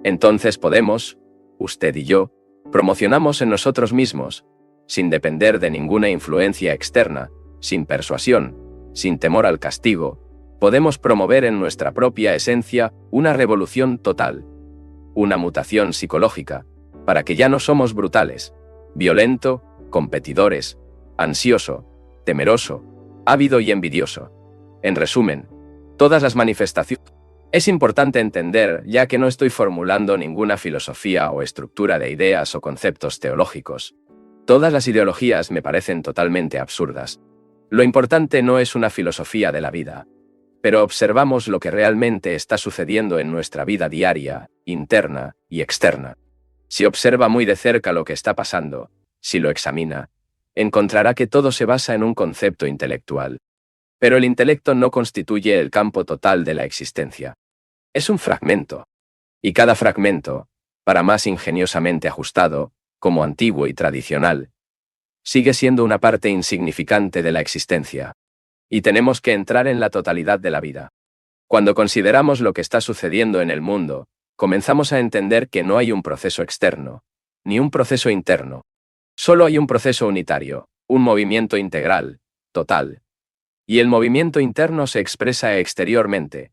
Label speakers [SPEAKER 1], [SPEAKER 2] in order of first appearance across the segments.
[SPEAKER 1] Entonces podemos, usted y yo, promocionamos en nosotros mismos, sin depender de ninguna influencia externa, sin persuasión, sin temor al castigo, podemos promover en nuestra propia esencia una revolución total, una mutación psicológica, para que ya no somos brutales, violento, competidores, ansioso, temeroso, ávido y envidioso. En resumen, todas las manifestaciones. Es importante entender, ya que no estoy formulando ninguna filosofía o estructura de ideas o conceptos teológicos. Todas las ideologías me parecen totalmente absurdas. Lo importante no es una filosofía de la vida, pero observamos lo que realmente está sucediendo en nuestra vida diaria, interna y externa. Si observa muy de cerca lo que está pasando, si lo examina, encontrará que todo se basa en un concepto intelectual. Pero el intelecto no constituye el campo total de la existencia. Es un fragmento. Y cada fragmento, para más ingeniosamente ajustado, como antiguo y tradicional, sigue siendo una parte insignificante de la existencia. Y tenemos que entrar en la totalidad de la vida. Cuando consideramos lo que está sucediendo en el mundo, comenzamos a entender que no hay un proceso externo, ni un proceso interno. Solo hay un proceso unitario, un movimiento integral, total. Y el movimiento interno se expresa exteriormente.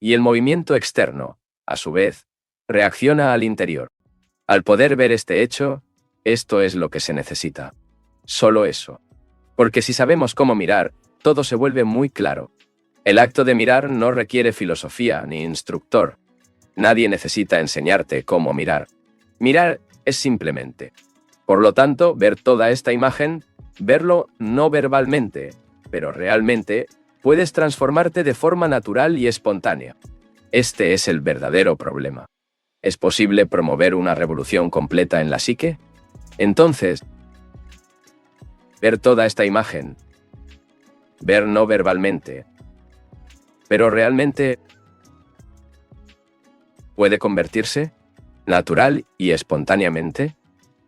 [SPEAKER 1] Y el movimiento externo, a su vez, reacciona al interior. Al poder ver este hecho, esto es lo que se necesita. Solo eso. Porque si sabemos cómo mirar, todo se vuelve muy claro. El acto de mirar no requiere filosofía ni instructor. Nadie necesita enseñarte cómo mirar. Mirar es simplemente. Por lo tanto, ver toda esta imagen, verlo no verbalmente, pero realmente, puedes transformarte de forma natural y espontánea. Este es el verdadero problema. ¿Es posible promover una revolución completa en la psique? Entonces, ver toda esta imagen, ver no verbalmente, pero realmente, ¿puede convertirse? ¿Natural y espontáneamente?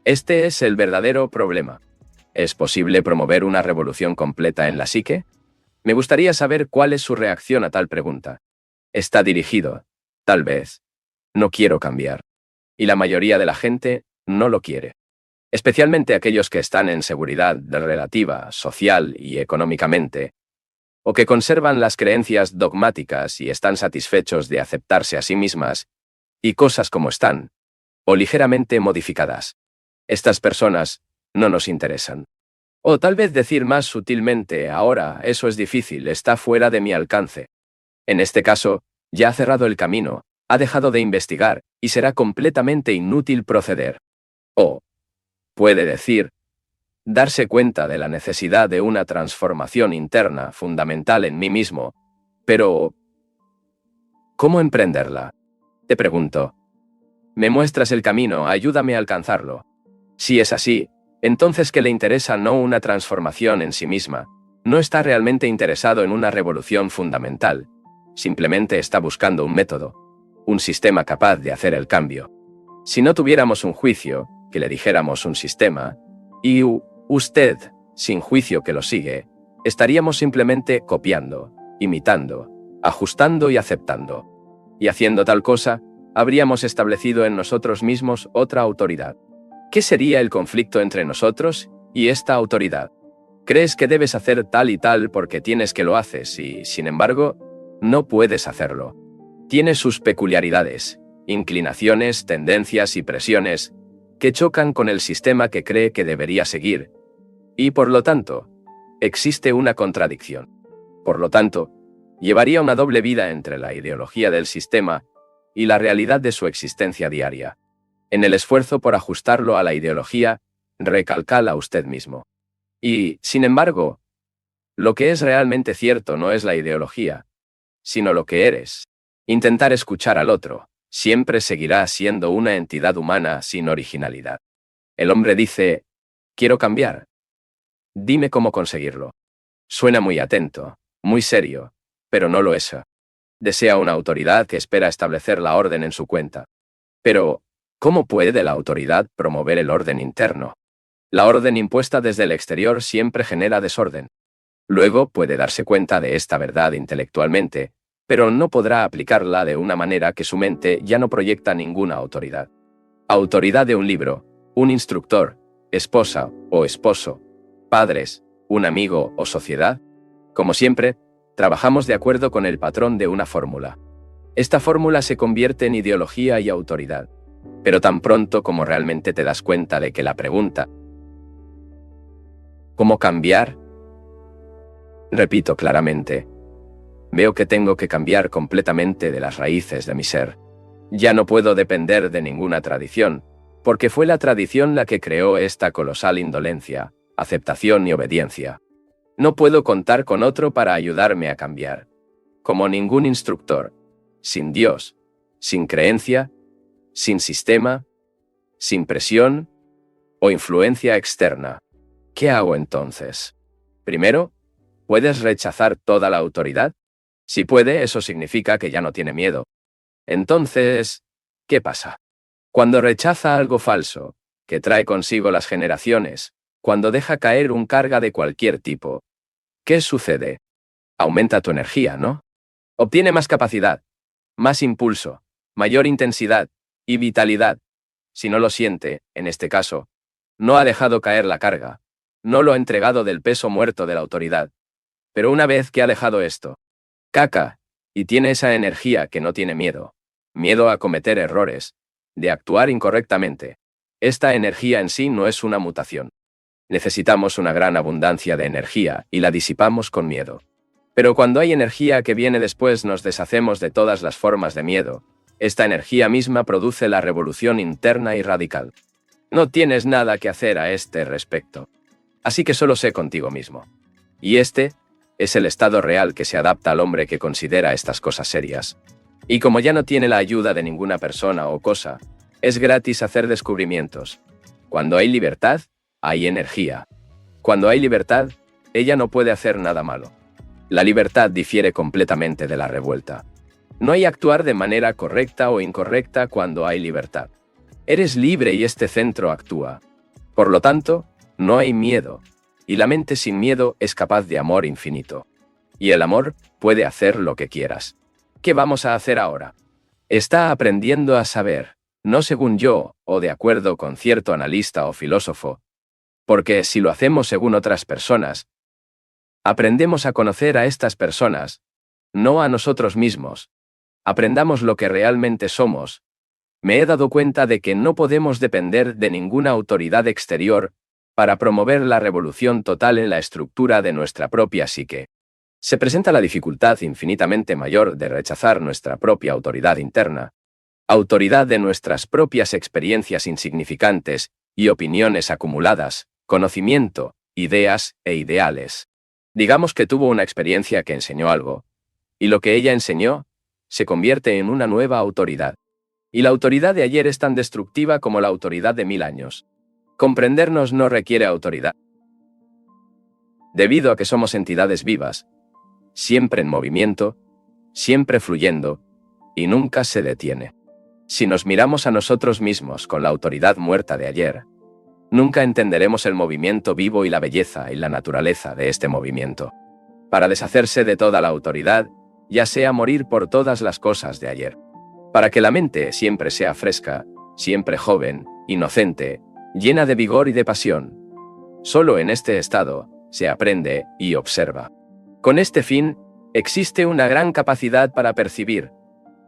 [SPEAKER 1] Este es el verdadero problema. ¿Es posible promover una revolución completa en la psique? Me gustaría saber cuál es su reacción a tal pregunta. Está dirigido, tal vez. No quiero cambiar. Y la mayoría de la gente no lo quiere. Especialmente aquellos que están en seguridad relativa, social y económicamente, o que conservan las creencias dogmáticas y están satisfechos de aceptarse a sí mismas y cosas como están, o ligeramente modificadas. Estas personas no nos interesan. O tal vez decir más sutilmente, ahora, eso es difícil, está fuera de mi alcance. En este caso, ya ha cerrado el camino, ha dejado de investigar, y será completamente inútil proceder. O puede decir, darse cuenta de la necesidad de una transformación interna fundamental en mí mismo, pero ¿cómo emprenderla? Te pregunto. Me muestras el camino, ayúdame a alcanzarlo. Si es así, entonces que le interesa no una transformación en sí misma, no está realmente interesado en una revolución fundamental, simplemente está buscando un método, un sistema capaz de hacer el cambio. Si no tuviéramos un juicio, que le dijéramos un sistema, y usted, sin juicio que lo sigue, estaríamos simplemente copiando, imitando, ajustando y aceptando. Y haciendo tal cosa, habríamos establecido en nosotros mismos otra autoridad. ¿Qué sería el conflicto entre nosotros y esta autoridad? Crees que debes hacer tal y tal porque tienes que lo haces y, sin embargo, no puedes hacerlo. Tiene sus peculiaridades, inclinaciones, tendencias y presiones que chocan con el sistema que cree que debería seguir. Y por lo tanto, existe una contradicción. Por lo tanto, llevaría una doble vida entre la ideología del sistema y la realidad de su existencia diaria. En el esfuerzo por ajustarlo a la ideología, recalcala a usted mismo. Y, sin embargo, lo que es realmente cierto no es la ideología, sino lo que eres. Intentar escuchar al otro siempre seguirá siendo una entidad humana sin originalidad. El hombre dice, quiero cambiar. Dime cómo conseguirlo. Suena muy atento, muy serio, pero no lo es. Desea una autoridad que espera establecer la orden en su cuenta. Pero, ¿cómo puede la autoridad promover el orden interno? La orden impuesta desde el exterior siempre genera desorden. Luego puede darse cuenta de esta verdad intelectualmente, pero no podrá aplicarla de una manera que su mente ya no proyecta ninguna autoridad. Autoridad de un libro, un instructor, esposa o esposo, padres, un amigo o sociedad. Como siempre, trabajamos de acuerdo con el patrón de una fórmula. Esta fórmula se convierte en ideología y autoridad. Pero tan pronto como realmente te das cuenta de que la pregunta ¿cómo cambiar? Repito claramente, veo que tengo que cambiar completamente de las raíces de mi ser. Ya no puedo depender de ninguna tradición, porque fue la tradición la que creó esta colosal indolencia, aceptación y obediencia. No puedo contar con otro para ayudarme a cambiar. Como ningún instructor, sin Dios, sin creencia, sin sistema, sin presión o influencia externa. ¿Qué hago entonces? Primero, ¿puedes rechazar toda la autoridad? Si puede, eso significa que ya no tiene miedo. Entonces, ¿qué pasa? Cuando rechaza algo falso, que trae consigo las generaciones, cuando deja caer un carga de cualquier tipo, ¿qué sucede? Aumenta tu energía, ¿no? Obtiene más capacidad, más impulso, mayor intensidad y vitalidad. Si no lo siente, en este caso, no ha dejado caer la carga, no lo ha entregado del peso muerto de la autoridad. Pero una vez que ha dejado esto, caca, y tiene esa energía que no tiene miedo, miedo a cometer errores, de actuar incorrectamente. Esta energía en sí no es una mutación. Necesitamos una gran abundancia de energía y la disipamos con miedo. Pero cuando hay energía que viene después nos deshacemos de todas las formas de miedo. Esta energía misma produce la revolución interna y radical. No tienes nada que hacer a este respecto. Así que solo sé contigo mismo. Y este es el estado real que se adapta al hombre que considera estas cosas serias. Y como ya no tiene la ayuda de ninguna persona o cosa, es gratis hacer descubrimientos. Cuando hay libertad, hay energía. Cuando hay libertad, ella no puede hacer nada malo. La libertad difiere completamente de la revuelta. No hay actuar de manera correcta o incorrecta cuando hay libertad. Eres libre y este centro actúa. Por lo tanto, no hay miedo. Y la mente sin miedo es capaz de amor infinito. Y el amor puede hacer lo que quieras. ¿Qué vamos a hacer ahora? Está aprendiendo a saber, no según yo, o de acuerdo con cierto analista o filósofo, porque si lo hacemos según otras personas, aprendemos a conocer a estas personas, no a nosotros mismos. Aprendamos lo que realmente somos. Me he dado cuenta de que no podemos depender de ninguna autoridad exterior para promover la revolución total en la estructura de nuestra propia psique. Se presenta la dificultad infinitamente mayor de rechazar nuestra propia autoridad interna, autoridad de nuestras propias experiencias insignificantes y opiniones acumuladas, conocimiento, ideas e ideales. Digamos que tuvo una experiencia que enseñó algo, y lo que ella enseñó se convierte en una nueva autoridad. Y la autoridad de ayer es tan destructiva como la autoridad de 1000 años. Comprendernos no requiere autoridad. Debido a que somos entidades vivas, siempre en movimiento, siempre fluyendo, y nunca se detiene. Si nos miramos a nosotros mismos con la autoridad muerta de ayer, nunca entenderemos el movimiento vivo y la belleza y la naturaleza de este movimiento. Para deshacerse de toda la autoridad, ya sea morir por todas las cosas de ayer. Para que la mente siempre sea fresca, siempre joven, inocente, llena de vigor y de pasión. Solo en este estado se aprende y observa. Con este fin, existe una gran capacidad para percibir,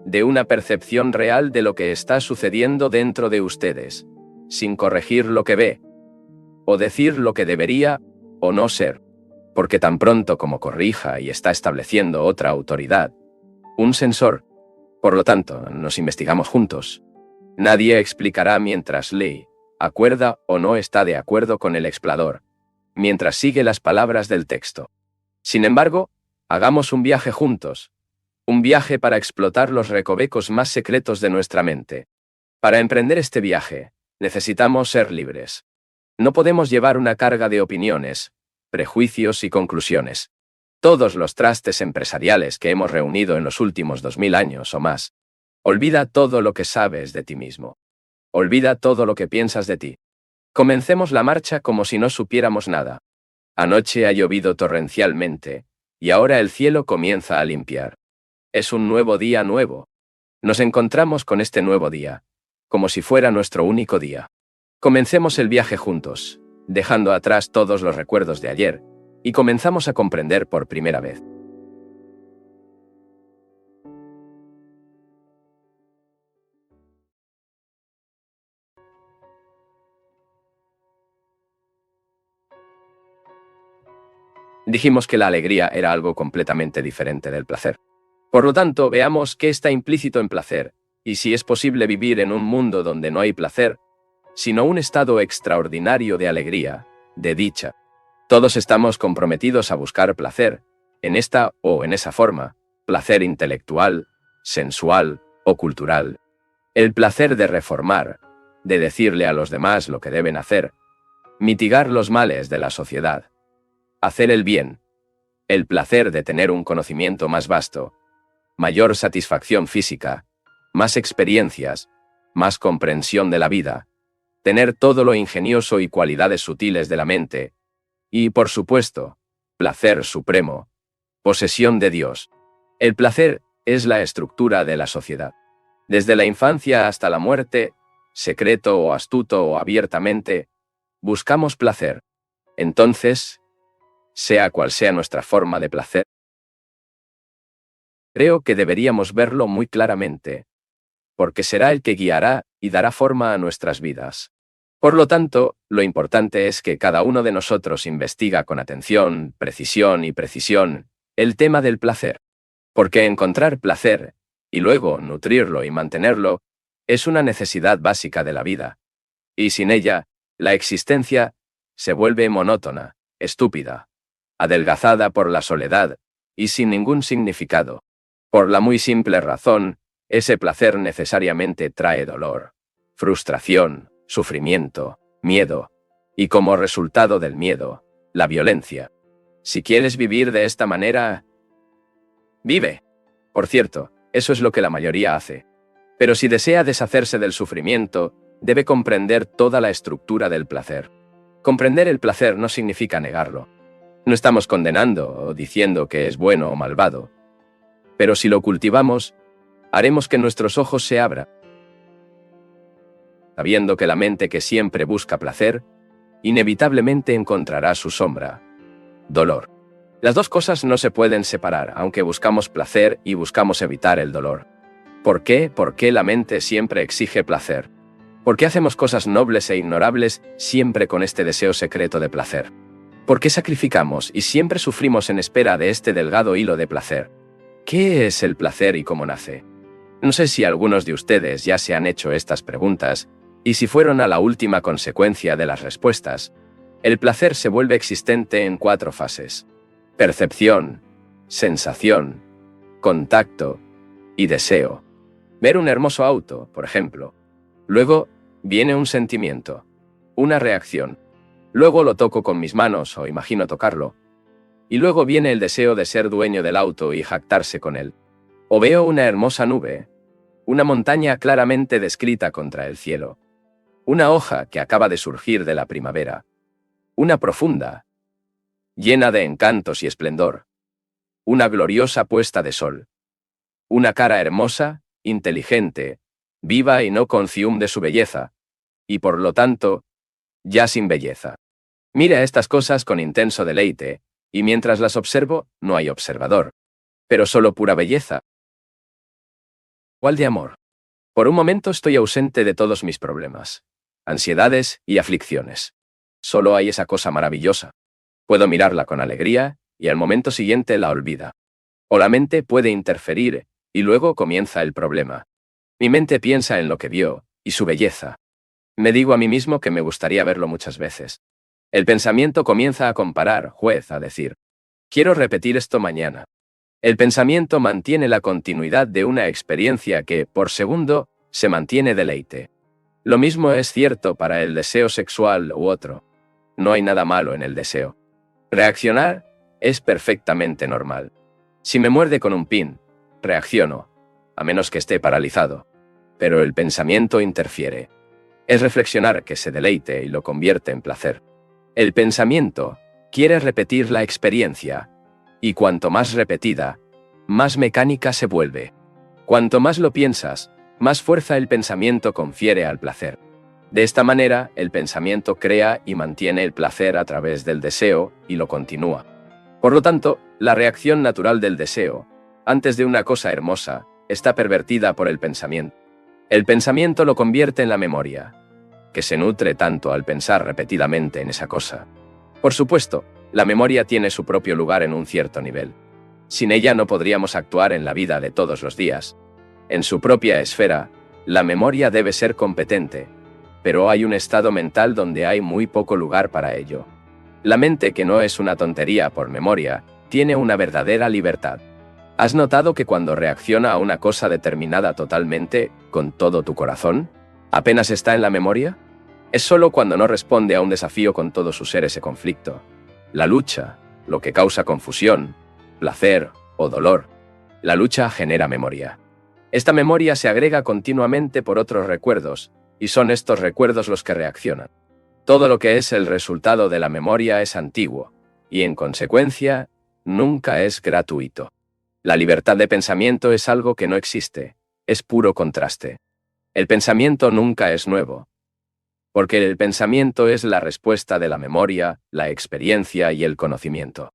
[SPEAKER 1] de una percepción real de lo que está sucediendo dentro de ustedes, sin corregir lo que ve, o decir lo que debería o no ser, porque tan pronto como corrija y está estableciendo otra autoridad, un sensor, por lo tanto, nos investigamos juntos. Nadie explicará mientras lee, acuerda o no está de acuerdo con el explador, mientras sigue las palabras del texto. Sin embargo, hagamos un viaje juntos, un viaje para explotar los recovecos más secretos de nuestra mente. Para emprender este viaje, necesitamos ser libres. No podemos llevar una carga de opiniones, prejuicios y conclusiones. Todos los trastes empresariales que hemos reunido en los últimos 2000 años o más. Olvida todo lo que sabes de ti mismo. Olvida todo lo que piensas de ti. Comencemos la marcha como si no supiéramos nada. Anoche ha llovido torrencialmente, y ahora el cielo comienza a limpiar. Es un nuevo día nuevo. Nos encontramos con este nuevo día, como si fuera nuestro único día. Comencemos el viaje juntos, dejando atrás todos los recuerdos de ayer, y comenzamos a comprender por primera vez. Dijimos que la alegría era algo completamente diferente del placer. Por lo tanto, veamos qué está implícito en placer, y si es posible vivir en un mundo donde no hay placer, sino un estado extraordinario de alegría, de dicha. Todos estamos comprometidos a buscar placer, en esta o en esa forma, placer intelectual, sensual o cultural. El placer de reformar, de decirle a los demás lo que deben hacer, mitigar los males de la sociedad, hacer el bien, el placer de tener un conocimiento más vasto, mayor satisfacción física, más experiencias, más comprensión de la vida, tener todo lo ingenioso y cualidades sutiles de la mente, y, por supuesto, placer supremo, posesión de Dios. El placer es la estructura de la sociedad. Desde la infancia hasta la muerte, secreto o astuto o abiertamente, buscamos placer. Entonces, sea cual sea nuestra forma de placer, creo que deberíamos verlo muy claramente, porque será el que guiará y dará forma a nuestras vidas. Por lo tanto, lo importante es que cada uno de nosotros investiga con atención, precisión el tema del placer. Porque encontrar placer, y luego nutrirlo y mantenerlo, es una necesidad básica de la vida. Y sin ella, la existencia se vuelve monótona, estúpida, adelgazada por la soledad y sin ningún significado. Por la muy simple razón, ese placer necesariamente trae dolor, frustración, sufrimiento, miedo, y como resultado del miedo, la violencia. Si quieres vivir de esta manera, vive. Por cierto, eso es lo que la mayoría hace. Pero si desea deshacerse del sufrimiento, debe comprender toda la estructura del placer. Comprender el placer no significa negarlo. No estamos condenando o diciendo que es bueno o malvado. Pero si lo cultivamos, haremos que nuestros ojos se abran, sabiendo que la mente que siempre busca placer, inevitablemente encontrará su sombra, dolor. Las dos cosas no se pueden separar, aunque buscamos placer y buscamos evitar el dolor. ¿Por qué? ¿Por qué la mente siempre exige placer? ¿Por qué hacemos cosas nobles e ignorables siempre con este deseo secreto de placer? ¿Por qué sacrificamos y siempre sufrimos en espera de este delgado hilo de placer? ¿Qué es el placer y cómo nace? No sé si algunos de ustedes ya se han hecho estas preguntas, y si fueron a la última consecuencia de las respuestas. El placer se vuelve existente en 4 fases: percepción, sensación, contacto y deseo. Ver un hermoso auto, por ejemplo. Luego viene un sentimiento, una reacción. Luego lo toco con mis manos o imagino tocarlo. Y luego viene el deseo de ser dueño del auto y jactarse con él. O veo una hermosa nube, una montaña claramente descrita contra el cielo, una hoja que acaba de surgir de la primavera, una profunda, llena de encantos y esplendor, una gloriosa puesta de sol, una cara hermosa, inteligente, viva y no confium de su belleza, y por lo tanto, ya sin belleza. Mira estas cosas con intenso deleite, y mientras las observo, no hay observador, pero solo pura belleza. ¿Cuál de amor? Por un momento estoy ausente de todos mis problemas, ansiedades y aflicciones. Solo hay esa cosa maravillosa. Puedo mirarla con alegría, y al momento siguiente la olvida. O la mente puede interferir, y luego comienza el problema. Mi mente piensa en lo que vio, y su belleza. Me digo a mí mismo que me gustaría verlo muchas veces. El pensamiento comienza a comparar, a decir, quiero repetir esto mañana. El pensamiento mantiene la continuidad de una experiencia que, por segundo, se mantiene deleite. Lo mismo es cierto para el deseo sexual u otro. No hay nada malo en el deseo. Reaccionar es perfectamente normal. Si me muerde con un pin, reacciono, a menos que esté paralizado. Pero el pensamiento interfiere. Es reflexionar que se deleite y lo convierte en placer. El pensamiento quiere repetir la experiencia, y cuanto más repetida, más mecánica se vuelve. Cuanto más lo piensas, más fuerza el pensamiento confiere al placer. De esta manera, el pensamiento crea y mantiene el placer a través del deseo y lo continúa. Por lo tanto, la reacción natural del deseo, antes de una cosa hermosa, está pervertida por el pensamiento. El pensamiento lo convierte en la memoria, que se nutre tanto al pensar repetidamente en esa cosa. Por supuesto, la memoria tiene su propio lugar en un cierto nivel. Sin ella no podríamos actuar en la vida de todos los días. En su propia esfera, la memoria debe ser competente, pero hay un estado mental donde hay muy poco lugar para ello. La mente, que no es una tontería por memoria, tiene una verdadera libertad. ¿Has notado que cuando reacciona a una cosa determinada totalmente, con todo tu corazón, apenas está en la memoria? Es solo cuando no responde a un desafío con todo su ser ese conflicto. La lucha, lo que causa confusión, placer o dolor. La lucha genera memoria. Esta memoria se agrega continuamente por otros recuerdos, y son estos recuerdos los que reaccionan. Todo lo que es el resultado de la memoria es antiguo, y en consecuencia, nunca es gratuito. La libertad de pensamiento es algo que no existe, es puro contraste. El pensamiento nunca es nuevo, porque el pensamiento es la respuesta de la memoria, la experiencia y el conocimiento.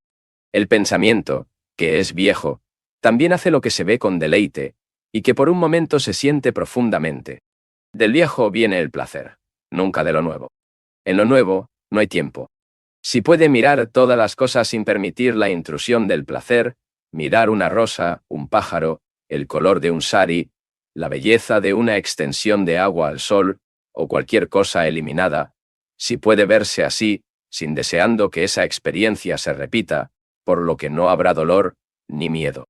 [SPEAKER 1] El pensamiento, que es viejo, también hace lo que se ve con deleite, y que por un momento se siente profundamente. Del viejo viene el placer, nunca de lo nuevo. En lo nuevo, no hay tiempo. Si puede mirar todas las cosas sin permitir la intrusión del placer, mirar una rosa, un pájaro, el color de un sari, la belleza de una extensión de agua al sol, o cualquier cosa eliminada, si puede verse así, sin deseando que esa experiencia se repita, por lo que no habrá dolor ni miedo.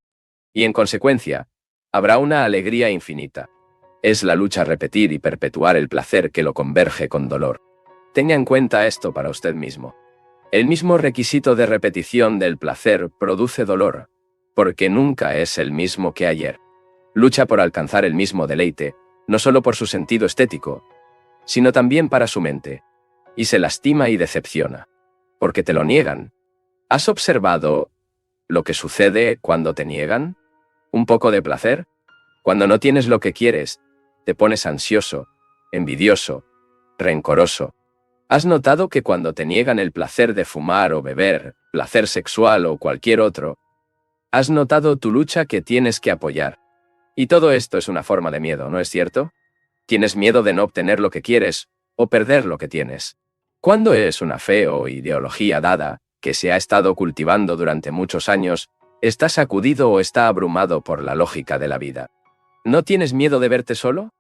[SPEAKER 1] Y en consecuencia, habrá una alegría infinita. Es la lucha repetir y perpetuar el placer que lo converge con dolor. Tenga en cuenta esto para usted mismo. El mismo requisito de repetición del placer produce dolor, porque nunca es el mismo que ayer. Lucha por alcanzar el mismo deleite, no solo por su sentido estético, sino también para su mente, y se lastima y decepciona, porque te lo niegan. ¿Has observado lo que sucede cuando te niegan? ¿Un poco de placer? Cuando no tienes lo que quieres, te pones ansioso, envidioso, rencoroso. ¿Has notado que cuando te niegan el placer de fumar o beber, placer sexual o cualquier otro, has notado tu lucha que tienes que apoyar? Y todo esto es una forma de miedo, ¿no es cierto? Tienes miedo de no obtener lo que quieres o perder lo que tienes. Cuando es una fe o ideología dada, que se ha estado cultivando durante muchos años, está sacudido o está abrumado por la lógica de la vida. ¿No tienes miedo de verte solo?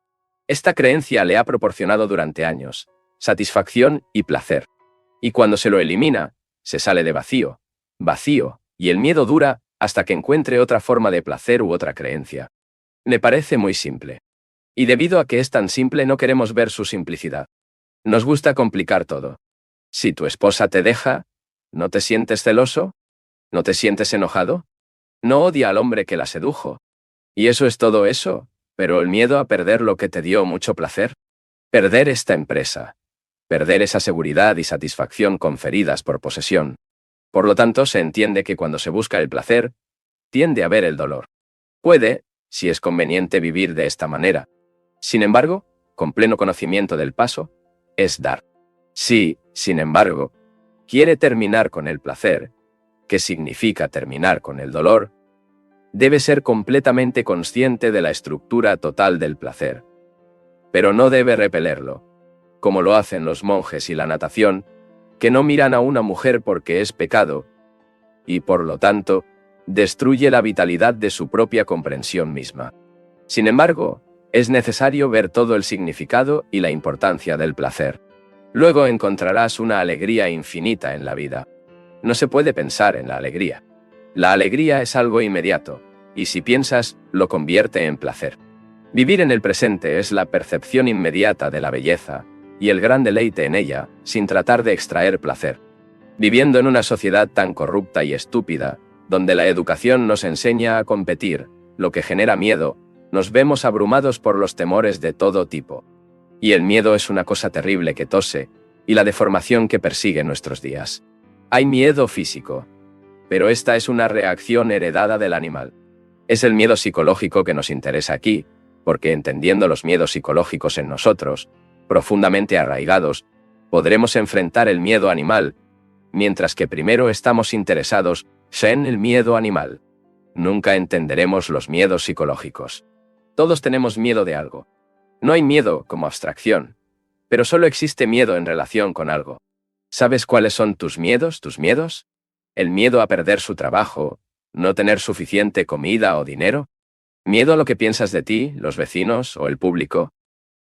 [SPEAKER 1] Esta creencia le ha proporcionado durante años satisfacción y placer. Y cuando se lo elimina, se sale de vacío, y el miedo dura hasta que encuentre otra forma de placer u otra creencia. Me parece muy simple. Y debido a que es tan simple no queremos ver su simplicidad. Nos gusta complicar todo. Si tu esposa te deja, ¿no te sientes celoso? ¿No te sientes enojado? No odia al hombre que la sedujo. Y eso es todo eso, pero el miedo a perder lo que te dio mucho placer. Perder esta empresa. Perder esa seguridad y satisfacción conferidas por posesión. Por lo tanto, se entiende que cuando se busca el placer, tiende a haber el dolor. Puede, si es conveniente, vivir de esta manera. Sin embargo, con pleno conocimiento del paso, es dar. Si, sin embargo, quiere terminar con el placer, que significa terminar con el dolor, debe ser completamente consciente de la estructura total del placer. Pero no debe repelerlo, como lo hacen los monjes y la natación, que no miran a una mujer porque es pecado, y por lo tanto, destruye la vitalidad de su propia comprensión misma. Sin embargo, es necesario ver todo el significado y la importancia del placer. Luego encontrarás una alegría infinita en la vida. No se puede pensar en la alegría. La alegría es algo inmediato, y si piensas, lo convierte en placer. Vivir en el presente es la percepción inmediata de la belleza, y el gran deleite en ella, sin tratar de extraer placer. Viviendo en una sociedad tan corrupta y estúpida, donde la educación nos enseña a competir, lo que genera miedo, nos vemos abrumados por los temores de todo tipo. Y el miedo es una cosa terrible que tose, y la deformación que persigue nuestros días. Hay miedo físico, pero esta es una reacción heredada del animal. Es el miedo psicológico que nos interesa aquí, porque entendiendo los miedos psicológicos en nosotros, profundamente arraigados, podremos enfrentar el miedo animal, mientras que primero estamos interesados en el miedo animal. Nunca entenderemos los miedos psicológicos. Todos tenemos miedo de algo. No hay miedo como abstracción, pero solo existe miedo en relación con algo. ¿Sabes cuáles son tus miedos, El miedo a perder su trabajo, no tener suficiente comida o dinero. Miedo a lo que piensas de ti, los vecinos o el público.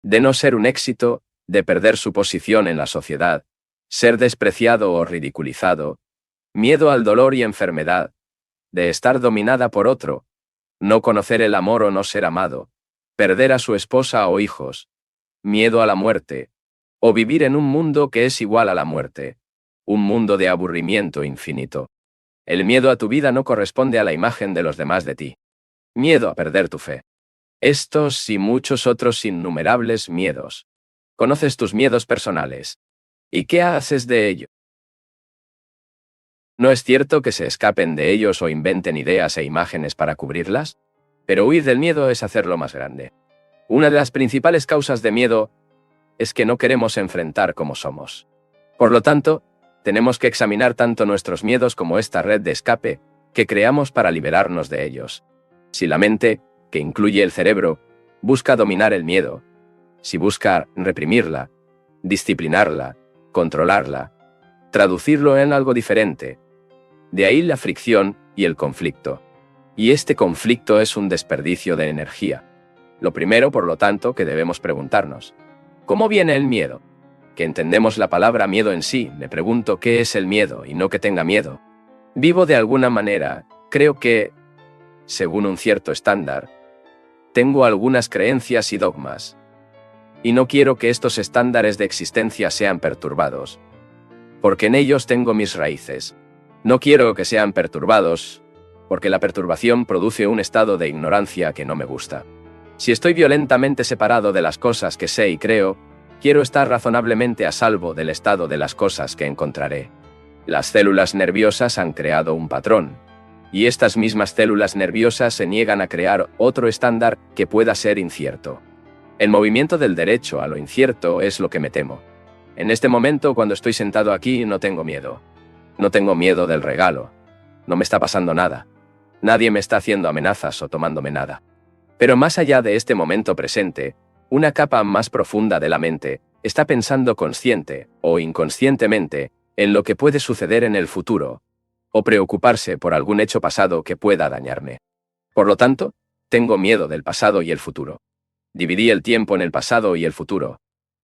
[SPEAKER 1] De no ser un éxito, de perder su posición en la sociedad, ser despreciado o ridiculizado. Miedo al dolor y enfermedad, de estar dominada por otro, no conocer el amor o no ser amado, perder a su esposa o hijos. Miedo a la muerte, o vivir en un mundo que es igual a la muerte, un mundo de aburrimiento infinito. El miedo a tu vida no corresponde a la imagen de los demás de ti. Miedo a perder tu fe. Estos y muchos otros innumerables miedos. ¿Conoces tus miedos personales? ¿Y qué haces de ello? No es cierto que se escapen de ellos o inventen ideas e imágenes para cubrirlas, pero huir del miedo es hacerlo más grande. Una de las principales causas de miedo es que no queremos enfrentar cómo somos. Por lo tanto, tenemos que examinar tanto nuestros miedos como esta red de escape que creamos para liberarnos de ellos. Si la mente, que incluye el cerebro, busca dominar el miedo, si busca reprimirla, disciplinarla, controlarla, traducirlo en algo diferente, de ahí la fricción y el conflicto. Y este conflicto es un desperdicio de energía. Lo primero, por lo tanto, que debemos preguntarnos: ¿cómo viene el miedo? Que entendemos la palabra miedo en sí, me pregunto qué es el miedo y no que tenga miedo. Vivo de alguna manera, creo que, según un cierto estándar, tengo algunas creencias y dogmas. Y no quiero que estos estándares de existencia sean perturbados, porque en ellos tengo mis raíces. No quiero que sean perturbados, porque la perturbación produce un estado de ignorancia que no me gusta. Si estoy violentamente separado de las cosas que sé y creo, quiero estar razonablemente a salvo del estado de las cosas que encontraré. Las células nerviosas han creado un patrón, y estas mismas células nerviosas se niegan a crear otro estándar que pueda ser incierto. El movimiento del derecho a lo incierto es lo que me temo. En este momento, cuando estoy sentado aquí, no tengo miedo. No tengo miedo del regalo. No me está pasando nada. Nadie me está haciendo amenazas o tomándome nada. Pero más allá de este momento presente, una capa más profunda de la mente está pensando consciente o inconscientemente en lo que puede suceder en el futuro, o preocuparse por algún hecho pasado que pueda dañarme. Por lo tanto, tengo miedo del pasado y el futuro. Dividí el tiempo en el pasado y el futuro.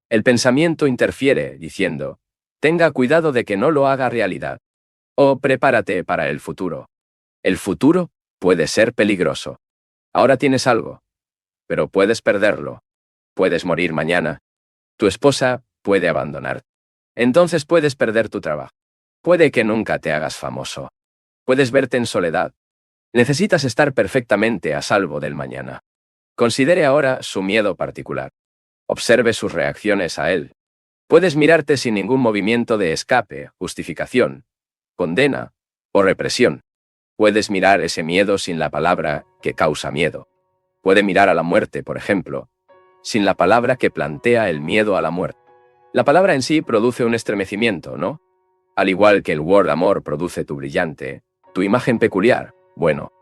[SPEAKER 1] El pensamiento interfiere, diciendo: tenga cuidado de que no lo haga realidad. O prepárate para el futuro. El futuro puede ser peligroso. Ahora tienes algo, pero puedes perderlo. Puedes morir mañana. Tu esposa puede abandonarte. Entonces puedes perder tu trabajo. Puede que nunca te hagas famoso. Puedes verte en soledad. Necesitas estar perfectamente a salvo del mañana. Considere ahora su miedo particular. Observe sus reacciones a él. Puedes mirarte sin ningún movimiento de escape, justificación, condena o represión. Puedes mirar ese miedo sin la palabra que causa miedo. Puede mirar a la muerte, por ejemplo, sin la palabra que plantea el miedo a la muerte. La palabra en sí produce un estremecimiento, ¿no? Al igual que el word amor produce tu brillante, tu imagen peculiar, bueno,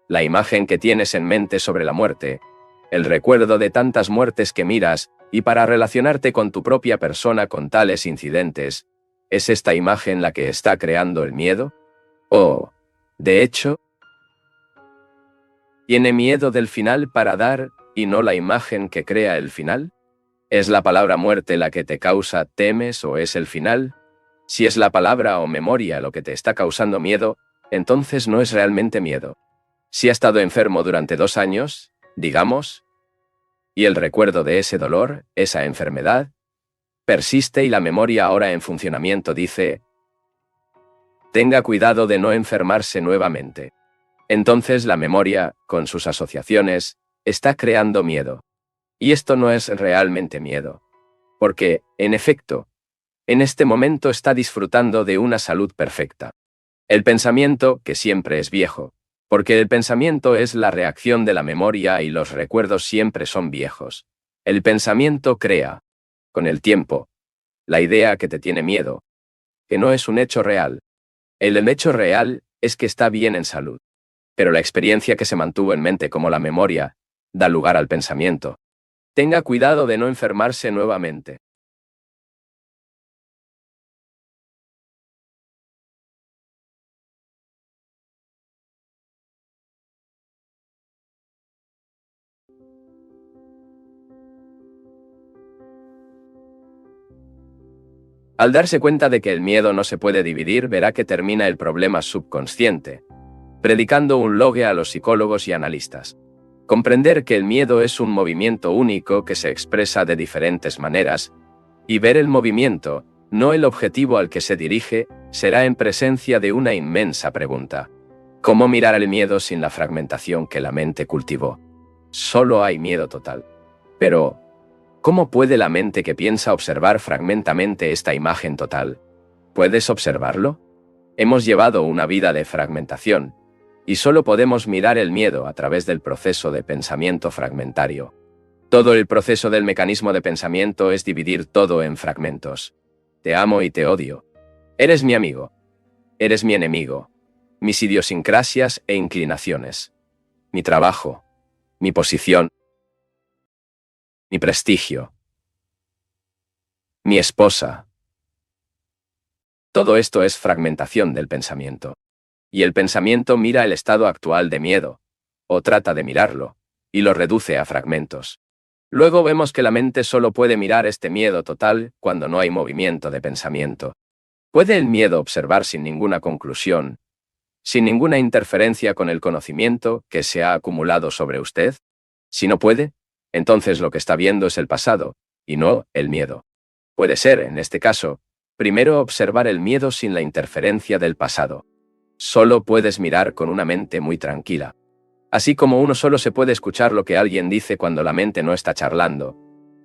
[SPEAKER 1] la imagen que tienes en mente sobre la muerte, el recuerdo de tantas muertes que miras, y para relacionarte con tu propia persona con tales incidentes, ¿es esta imagen la que está creando el miedo? ¿O, de hecho, tiene miedo del final para dar y no la imagen que crea el final? ¿Es la palabra muerte la que te causa temes o es el final? Si es la palabra o memoria lo que te está causando miedo, entonces no es realmente miedo. Si ha estado enfermo durante 2 años, digamos, y el recuerdo de ese dolor, esa enfermedad, persiste y la memoria ahora en funcionamiento dice: tenga cuidado de no enfermarse nuevamente. Entonces la memoria, con sus asociaciones, está creando miedo. Y esto no es realmente miedo. Porque, en efecto, en este momento está disfrutando de una salud perfecta. El pensamiento, que siempre es viejo, Porque el pensamiento es la reacción de la memoria y los recuerdos siempre son viejos. El pensamiento crea, con el tiempo, la idea que te tiene miedo, que no es un hecho real. El hecho real es que está bien en salud. Pero la experiencia que se mantuvo en mente como la memoria da lugar al pensamiento. Tenga cuidado de no enfermarse nuevamente. Al darse cuenta de que el miedo no se puede dividir, verá que termina el problema subconsciente, predicando un logue a los psicólogos y analistas. Comprender que el miedo es un movimiento único que se expresa de diferentes maneras, y ver el movimiento, no el objetivo al que se dirige, será en presencia de una inmensa pregunta. ¿Cómo mirar el miedo sin la fragmentación que la mente cultivó? Solo hay miedo total. Pero, ¿cómo puede la mente que piensa observar fragmentamente esta imagen total? ¿Puedes observarlo? Hemos llevado una vida de fragmentación, y solo podemos mirar el miedo a través del proceso de pensamiento fragmentario. Todo el proceso del mecanismo de pensamiento es dividir todo en fragmentos. Te amo y te odio. Eres mi amigo. Eres mi enemigo. Mis idiosincrasias e inclinaciones. Mi trabajo. Mi posición. Mi prestigio. Mi esposa. Todo esto es fragmentación del pensamiento. Y el pensamiento mira el estado actual de miedo, o trata de mirarlo, y lo reduce a fragmentos. Luego vemos que la mente solo puede mirar este miedo total cuando no hay movimiento de pensamiento. ¿Puede el miedo observar sin ninguna conclusión, sin ninguna interferencia con el conocimiento que se ha acumulado sobre usted? Si no puede, entonces lo que está viendo es el pasado, y no el miedo. Puede ser, en este caso, primero observar el miedo sin la interferencia del pasado. Solo puedes mirar con una mente muy tranquila. Así como uno solo se puede escuchar lo que alguien dice cuando la mente no está charlando,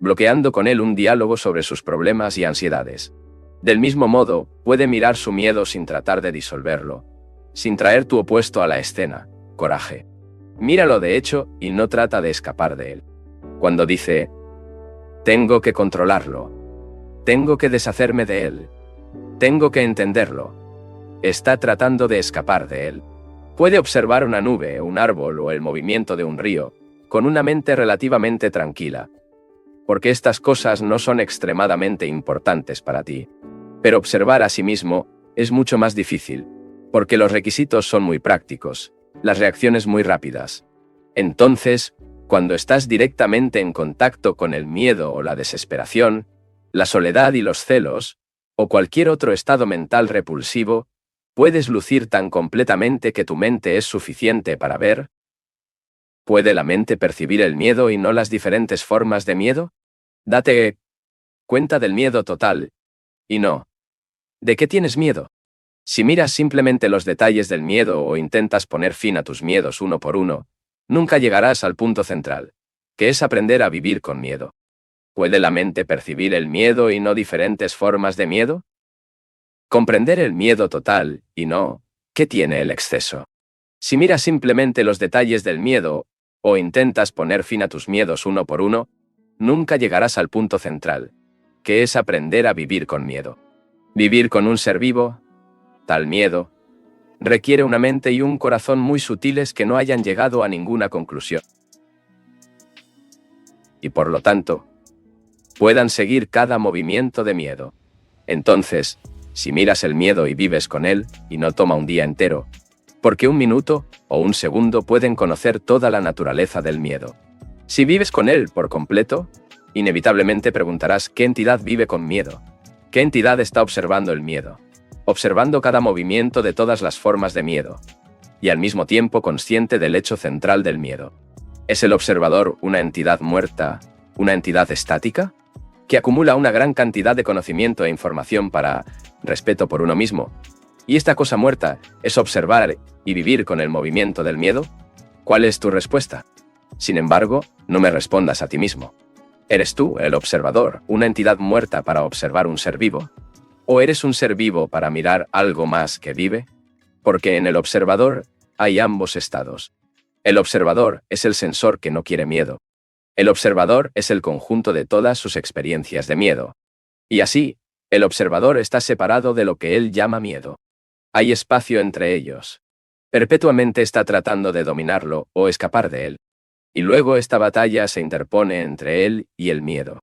[SPEAKER 1] bloqueando con él un diálogo sobre sus problemas y ansiedades. Del mismo modo, puede mirar su miedo sin tratar de disolverlo, sin traer tu opuesto a la escena, coraje. Míralo de hecho y no trata de escapar de él. Cuando dice, tengo que controlarlo, tengo que deshacerme de él, tengo que entenderlo, está tratando de escapar de él. Puede observar una nube, un árbol o el movimiento de un río, con una mente relativamente tranquila, porque estas cosas no son extremadamente importantes para ti. Pero observar a sí mismo es mucho más difícil, porque los requisitos son muy prácticos, las reacciones muy rápidas. Entonces, cuando estás directamente en contacto con el miedo o la desesperación, la soledad y los celos, o cualquier otro estado mental repulsivo, ¿puedes lucir tan completamente que tu mente es suficiente para ver? ¿Puede la mente percibir el miedo y no las diferentes formas de miedo? Date cuenta del miedo total, y no. ¿De qué tienes miedo? Si miras simplemente los detalles del miedo o intentas poner fin a tus miedos uno por uno, nunca llegarás al punto central, que es aprender a vivir con miedo. ¿Puede la mente percibir el miedo y no diferentes formas de miedo? Comprender el miedo total, y no, ¿qué tiene el exceso? Si miras simplemente los detalles del miedo, o intentas poner fin a tus miedos uno por uno, nunca llegarás al punto central, que es aprender a vivir con miedo. Vivir con un ser vivo, tal miedo, requiere una mente y un corazón muy sutiles que no hayan llegado a ninguna conclusión. Y por lo tanto, puedan seguir cada movimiento de miedo. Entonces, si miras el miedo y vives con él, y no toma un día entero, porque un minuto o un segundo pueden conocer toda la naturaleza del miedo. Si vives con él por completo, inevitablemente preguntarás qué entidad vive con miedo, qué entidad está observando el miedo, observando cada movimiento de todas las formas de miedo, y al mismo tiempo consciente del hecho central del miedo. ¿Es el observador una entidad muerta, una entidad estática? Que acumula una gran cantidad de conocimiento e información para respeto por uno mismo. ¿Y esta cosa muerta es observar y vivir con el movimiento del miedo? ¿Cuál es tu respuesta? Sin embargo, no me respondas a ti mismo. ¿Eres tú, el observador, una entidad muerta para observar un ser vivo? ¿O eres un ser vivo para mirar algo más que vive? Porque en el observador hay ambos estados. El observador es el sensor que no quiere miedo. El observador es el conjunto de todas sus experiencias de miedo. Y así, el observador está separado de lo que él llama miedo. Hay espacio entre ellos. Perpetuamente está tratando de dominarlo o escapar de él. Y luego esta batalla se interpone entre él y el miedo.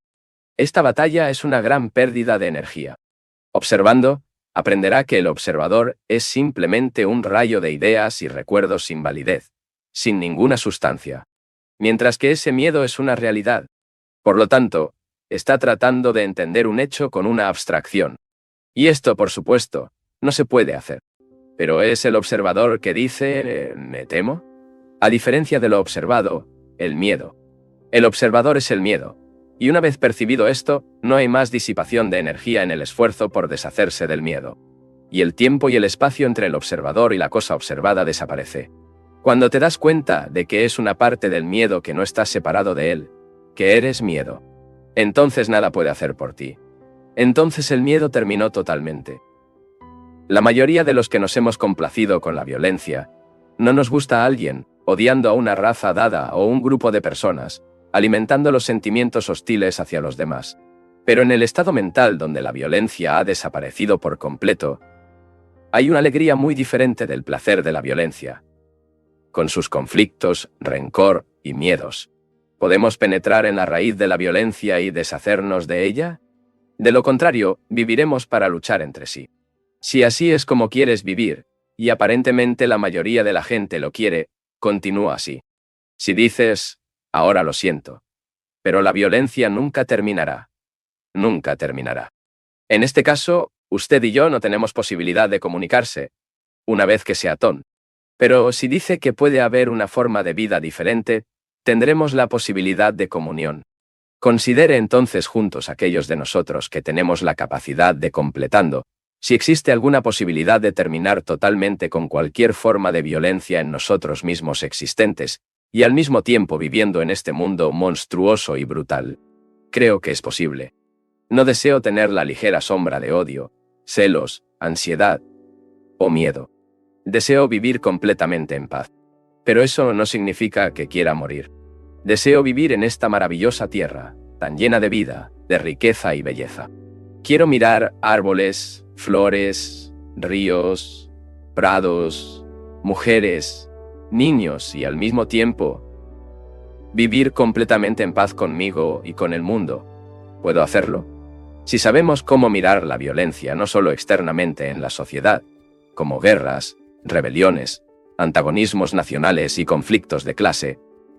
[SPEAKER 1] Esta batalla es una gran pérdida de energía. Observando, aprenderá que el observador es simplemente un rayo de ideas y recuerdos sin validez, sin ninguna sustancia. Mientras que ese miedo es una realidad. Por lo tanto, está tratando de entender un hecho con una abstracción. Y esto, por supuesto, no se puede hacer. Pero es el observador que dice, ¿me temo? A diferencia de lo observado, el miedo. El observador es el miedo. Y una vez percibido esto, no hay más disipación de energía en el esfuerzo por deshacerse del miedo. Y el tiempo y el espacio entre el observador y la cosa observada desaparece. Cuando te das cuenta de que es una parte del miedo que no estás separado de él, que eres miedo, entonces nada puede hacer por ti. Entonces el miedo terminó totalmente. La mayoría de los que nos hemos complacido con la violencia, no nos gusta a alguien, odiando a una raza dada o un grupo de personas, alimentando los sentimientos hostiles hacia los demás. Pero en el estado mental donde la violencia ha desaparecido por completo, hay una alegría muy diferente del placer de la violencia. Con sus conflictos, rencor y miedos, ¿podemos penetrar en la raíz de la violencia y deshacernos de ella? De lo contrario, viviremos para luchar entre sí. Si así es como quieres vivir, y aparentemente la mayoría de la gente lo quiere, continúa así. Si dices, ahora lo siento, pero la violencia nunca terminará. Nunca terminará. En este caso, usted y yo no tenemos posibilidad de comunicarse, una vez que sea Ton. Pero si dice que puede haber una forma de vida diferente, tendremos la posibilidad de comunión. Considere entonces juntos aquellos de nosotros que tenemos la capacidad de completando, si existe alguna posibilidad de terminar totalmente con cualquier forma de violencia en nosotros mismos existentes, y al mismo tiempo viviendo en este mundo monstruoso y brutal. Creo que es posible. No deseo tener la ligera sombra de odio, celos, ansiedad o miedo. Deseo vivir completamente en paz. Pero eso no significa que quiera morir. Deseo vivir en esta maravillosa tierra, tan llena de vida, de riqueza y belleza. Quiero mirar árboles, flores, ríos, prados, mujeres, niños y al mismo tiempo vivir completamente en paz conmigo y con el mundo. ¿Puedo hacerlo? Si sabemos cómo mirar la violencia no solo externamente en la sociedad, como guerras, rebeliones, antagonismos nacionales y conflictos de clase,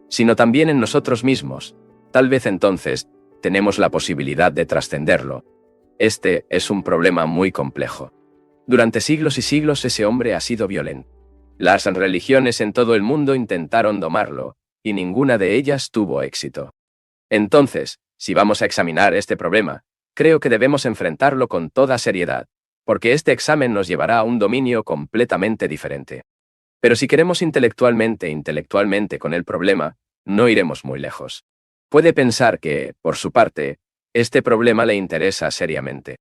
[SPEAKER 1] sino también en nosotros mismos, tal vez entonces tenemos la posibilidad de trascenderlo. Este es un problema muy complejo. Durante siglos y siglos ese hombre ha sido violento. Las religiones en todo el mundo intentaron domarlo, y ninguna de ellas tuvo éxito. Entonces, si vamos a examinar este problema, creo que debemos enfrentarlo con toda seriedad, porque este examen nos llevará a un dominio completamente diferente. Pero si queremos intelectualmente con el problema, no iremos muy lejos. Puede pensar que, por su parte, este problema le interesa seriamente.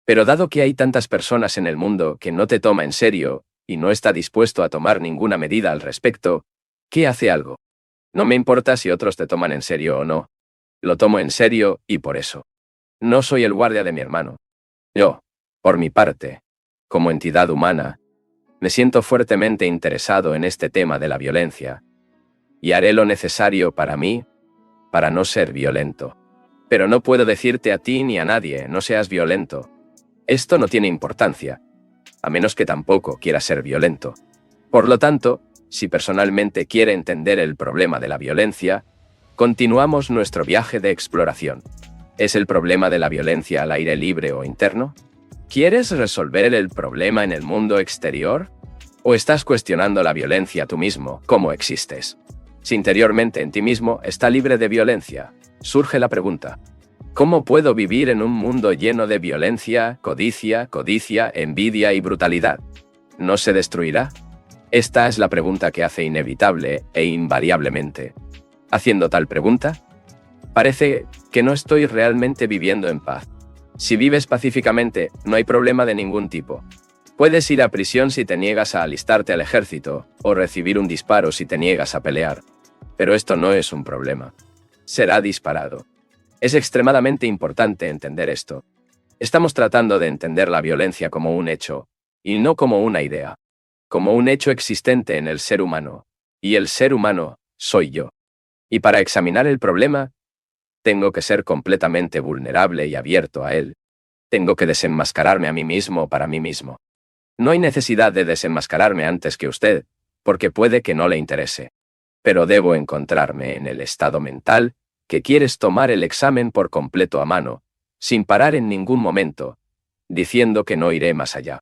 [SPEAKER 1] Pero dado que hay tantas personas en el mundo que no te toma en serio y no está dispuesto a tomar ninguna medida al respecto, ¿qué hace algo? No me importa si otros te toman en serio o no. Lo tomo en serio y por eso. No soy el guardia de mi hermano. Yo, por mi parte, como entidad humana, me siento fuertemente interesado en este tema de la violencia, y haré lo necesario para mí, para no ser violento. Pero no puedo decirte a ti ni a nadie, no seas violento. Esto no tiene importancia, a menos que tampoco quiera ser violento. Por lo tanto, si personalmente quiere entender el problema de la violencia, continuamos nuestro viaje de exploración. ¿Es el problema de la violencia al aire libre o interno? ¿Quieres resolver el problema en el mundo exterior? ¿O estás cuestionando la violencia tú mismo, cómo existes? Si interiormente en ti mismo está libre de violencia, surge la pregunta: ¿cómo puedo vivir en un mundo lleno de violencia, codicia, envidia y brutalidad? ¿No se destruirá? Esta es la pregunta que hace inevitable e invariablemente. Haciendo tal pregunta, parece que no estoy realmente viviendo en paz. Si vives pacíficamente, no hay problema de ningún tipo. Puedes ir a prisión si te niegas a alistarte al ejército, o recibir un disparo si te niegas a pelear. Pero esto no es un problema. Será disparado. Es extremadamente importante entender esto. Estamos tratando de entender la violencia como un hecho, y no como una idea. Como un hecho existente en el ser humano. Y el ser humano soy yo. Y para examinar el problema, tengo que ser completamente vulnerable y abierto a él. Tengo que desenmascararme a mí mismo para mí mismo. No hay necesidad de desenmascararme antes que usted, porque puede que no le interese. Pero debo encontrarme en el estado mental que quieres tomar el examen por completo a mano, sin parar en ningún momento, diciendo que no iré más allá.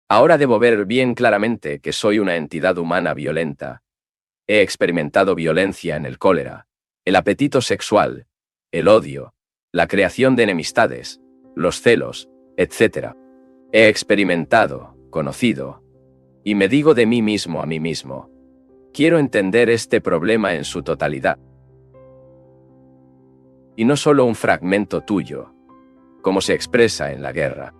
[SPEAKER 1] Ahora debo ver bien claramente que soy una entidad humana violenta. He experimentado violencia en el cólera, el apetito sexual, el odio, la creación de enemistades, los celos, etc. He experimentado, conocido, y me digo de mí mismo a mí mismo. Quiero entender este problema en su totalidad. Y no solo un fragmento tuyo, como se expresa en la guerra.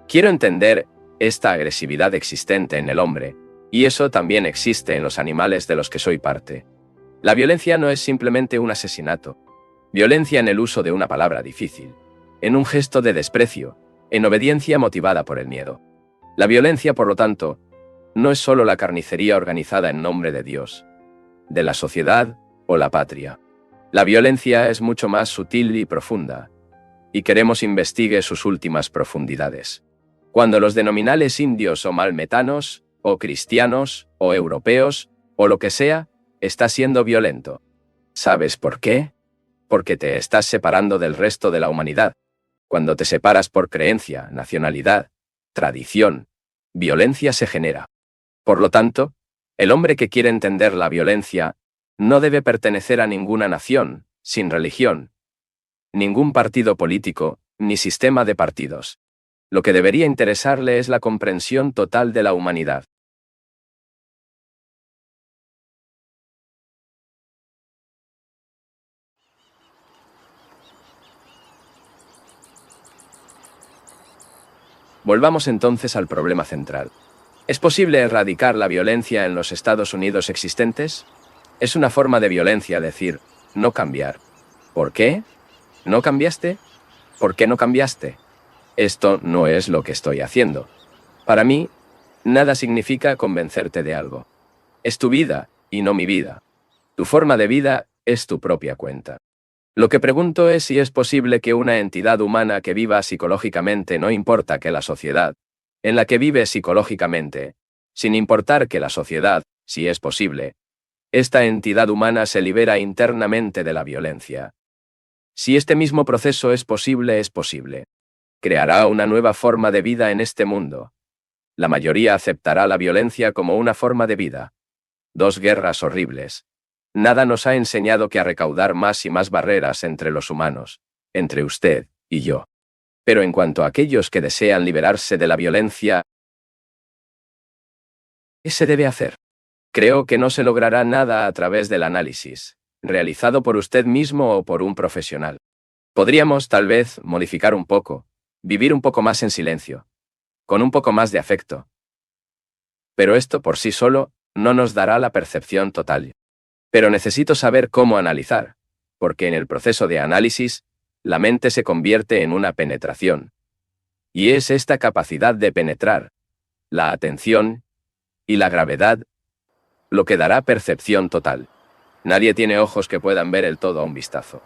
[SPEAKER 1] Quiero entender esta agresividad existente en el hombre, y eso también existe en los animales de los que soy parte. La violencia no es simplemente un asesinato. Violencia en el uso de una palabra difícil, en un gesto de desprecio, en obediencia motivada por el miedo. La violencia, por lo tanto, no es solo la carnicería organizada en nombre de Dios, de la sociedad o la patria. La violencia es mucho más sutil y profunda, y queremos investigue sus últimas profundidades. Cuando los denominales indios o malmetanos, o cristianos, o europeos, o lo que sea, está siendo violento. ¿Sabes por qué? Porque te estás separando del resto de la humanidad. Cuando te separas por creencia, nacionalidad, tradición, violencia se genera. Por lo tanto, el hombre que quiere entender la violencia no debe pertenecer a ninguna nación, sin religión, ningún partido político, ni sistema de partidos. Lo que debería interesarle es la comprensión total de la humanidad. Volvamos entonces al problema central. ¿Es posible erradicar la violencia en los Estados Unidos existentes? Es una forma de violencia decir, no cambiar. ¿Por qué? ¿No cambiaste? ¿Por qué no cambiaste? Esto no es lo que estoy haciendo. Para mí, nada significa convencerte de algo. Es tu vida, y no mi vida. Tu forma de vida es tu propia cuenta. Lo que pregunto es si es posible que una entidad humana que viva psicológicamente, no importa que la sociedad, en la que vive psicológicamente, sin importar que la sociedad, si es posible, esta entidad humana se libera internamente de la violencia. Si este mismo proceso es posible, creará una nueva forma de vida en este mundo. La mayoría aceptará la violencia como una forma de vida. Dos guerras horribles. Nada nos ha enseñado que a recaudar más y más barreras entre los humanos, entre usted y yo. Pero en cuanto a aquellos que desean liberarse de la violencia, ¿qué se debe hacer? Creo que no se logrará nada a través del análisis, realizado por usted mismo o por un profesional. Podríamos, tal vez, modificar un poco, vivir un poco más en silencio, con un poco más de afecto. Pero esto por sí solo no nos dará la percepción total. Pero necesito saber cómo analizar, porque en el proceso de análisis, la mente se convierte en una penetración. Y es esta capacidad de penetrar, la atención y la gravedad, lo que dará percepción total. Nadie tiene ojos que puedan ver el todo a un vistazo.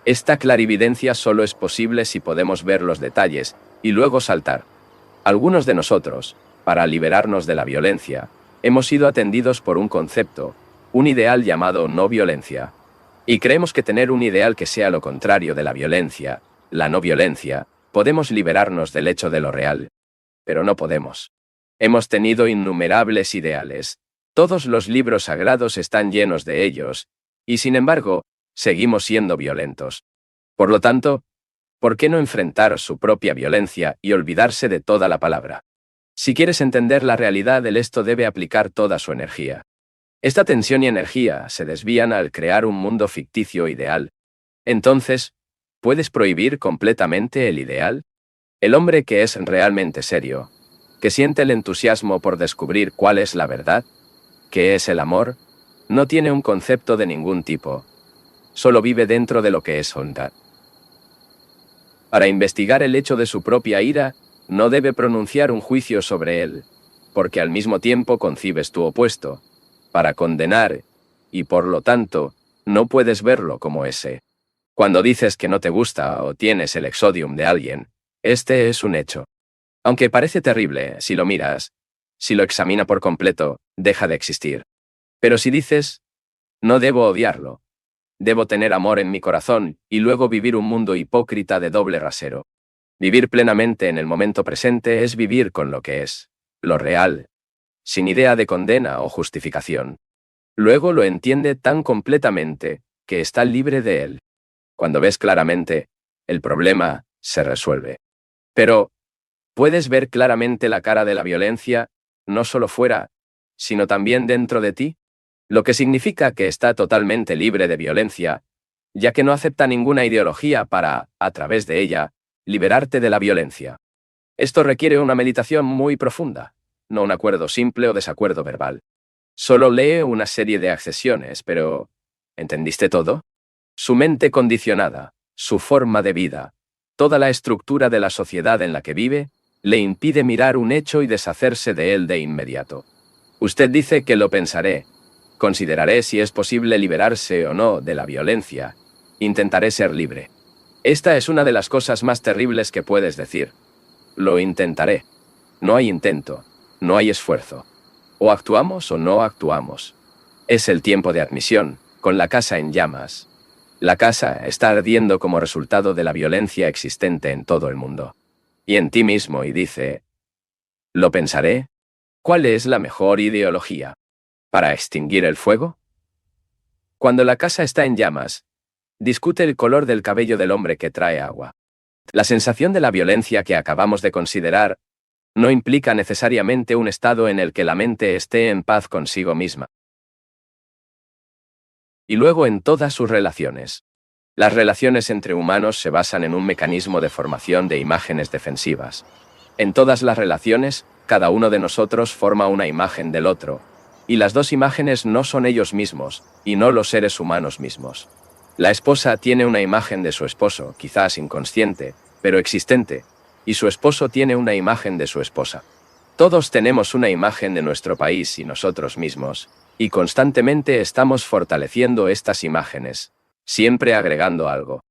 [SPEAKER 1] Esta clarividencia solo es posible si podemos ver los detalles y luego saltar. Algunos de nosotros, para liberarnos de la violencia, hemos sido atendidos por un concepto, un ideal llamado no violencia. Y creemos que tener un ideal que sea lo contrario de la violencia, la no violencia, podemos liberarnos del hecho de lo real. Pero no podemos. Hemos tenido innumerables ideales. Todos los libros sagrados están llenos de ellos, y sin embargo, seguimos siendo violentos. Por lo tanto, ¿por qué no enfrentar su propia violencia y olvidarse de toda la palabra? Si quieres entender la realidad, esto debe aplicar toda su energía. Esta tensión y energía se desvían al crear un mundo ficticio ideal. Entonces, ¿puedes prohibir completamente el ideal? El hombre que es realmente serio, que siente el entusiasmo por descubrir cuál es la verdad, qué es el amor, no tiene un concepto de ningún tipo, solo vive dentro de lo que es onda. Para investigar el hecho de su propia ira, no debe pronunciar un juicio sobre él, porque al mismo tiempo concibes tu opuesto, para condenar, y por lo tanto, no puedes verlo como ese. Cuando dices que no te gusta o tienes el exodium de alguien, este es un hecho. Aunque parece terrible, si lo miras, si lo examina por completo, deja de existir. Pero si dices, no debo odiarlo, debo tener amor en mi corazón y luego vivir un mundo hipócrita de doble rasero. Vivir plenamente en el momento presente es vivir con lo que es, lo real, sin idea de condena o justificación. Luego lo entiende tan completamente que está libre de él. Cuando ves claramente, el problema se resuelve. Pero, ¿puedes ver claramente la cara de la violencia, no solo fuera, sino también dentro de ti? Lo que significa que está totalmente libre de violencia, ya que no acepta ninguna ideología para, a través de ella, liberarte de la violencia. Esto requiere una meditación muy profunda, no un acuerdo simple o desacuerdo verbal. Solo lee una serie de accesiones, pero ¿entendiste todo? Su mente condicionada, su forma de vida, toda la estructura de la sociedad en la que vive, le impide mirar un hecho y deshacerse de él de inmediato. Usted dice que lo pensaré, consideraré si es posible liberarse o no de la violencia, intentaré ser libre. Esta es una de las cosas más terribles que puedes decir. Lo intentaré. No hay intento, no hay esfuerzo. O actuamos o no actuamos. Es el tiempo de admisión, con la casa en llamas. La casa está ardiendo como resultado de la violencia existente en todo el mundo. Y en ti mismo, y dice, ¿lo pensaré? ¿Cuál es la mejor ideología? ¿Para extinguir el fuego? Cuando la casa está en llamas, discute el color del cabello del hombre que trae agua. La sensación de la violencia que acabamos de considerar no implica necesariamente un estado en el que la mente esté en paz consigo misma. Y luego en todas sus relaciones. Las relaciones entre humanos se basan en un mecanismo de formación de imágenes defensivas. En todas las relaciones, cada uno de nosotros forma una imagen del otro, y las dos imágenes no son ellos mismos, y no los seres humanos mismos. La esposa tiene una imagen de su esposo, quizás inconsciente, pero existente, y su esposo tiene una imagen de su esposa. Todos tenemos una imagen de nuestro país y nosotros mismos, y constantemente estamos fortaleciendo estas imágenes, siempre agregando algo.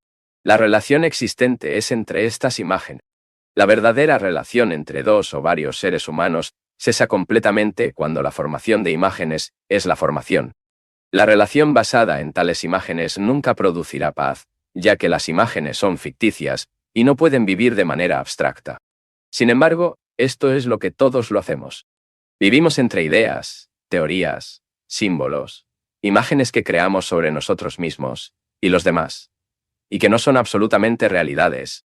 [SPEAKER 1] La relación existente es entre estas imágenes. La verdadera relación entre dos o varios seres humanos cesa completamente cuando la formación de imágenes es la formación. La relación basada en tales imágenes nunca producirá paz, ya que las imágenes son ficticias y no pueden vivir de manera abstracta. Sin embargo, esto es lo que todos lo hacemos. Vivimos entre ideas, teorías, símbolos, imágenes que creamos sobre nosotros mismos y los demás, y que no son absolutamente realidades.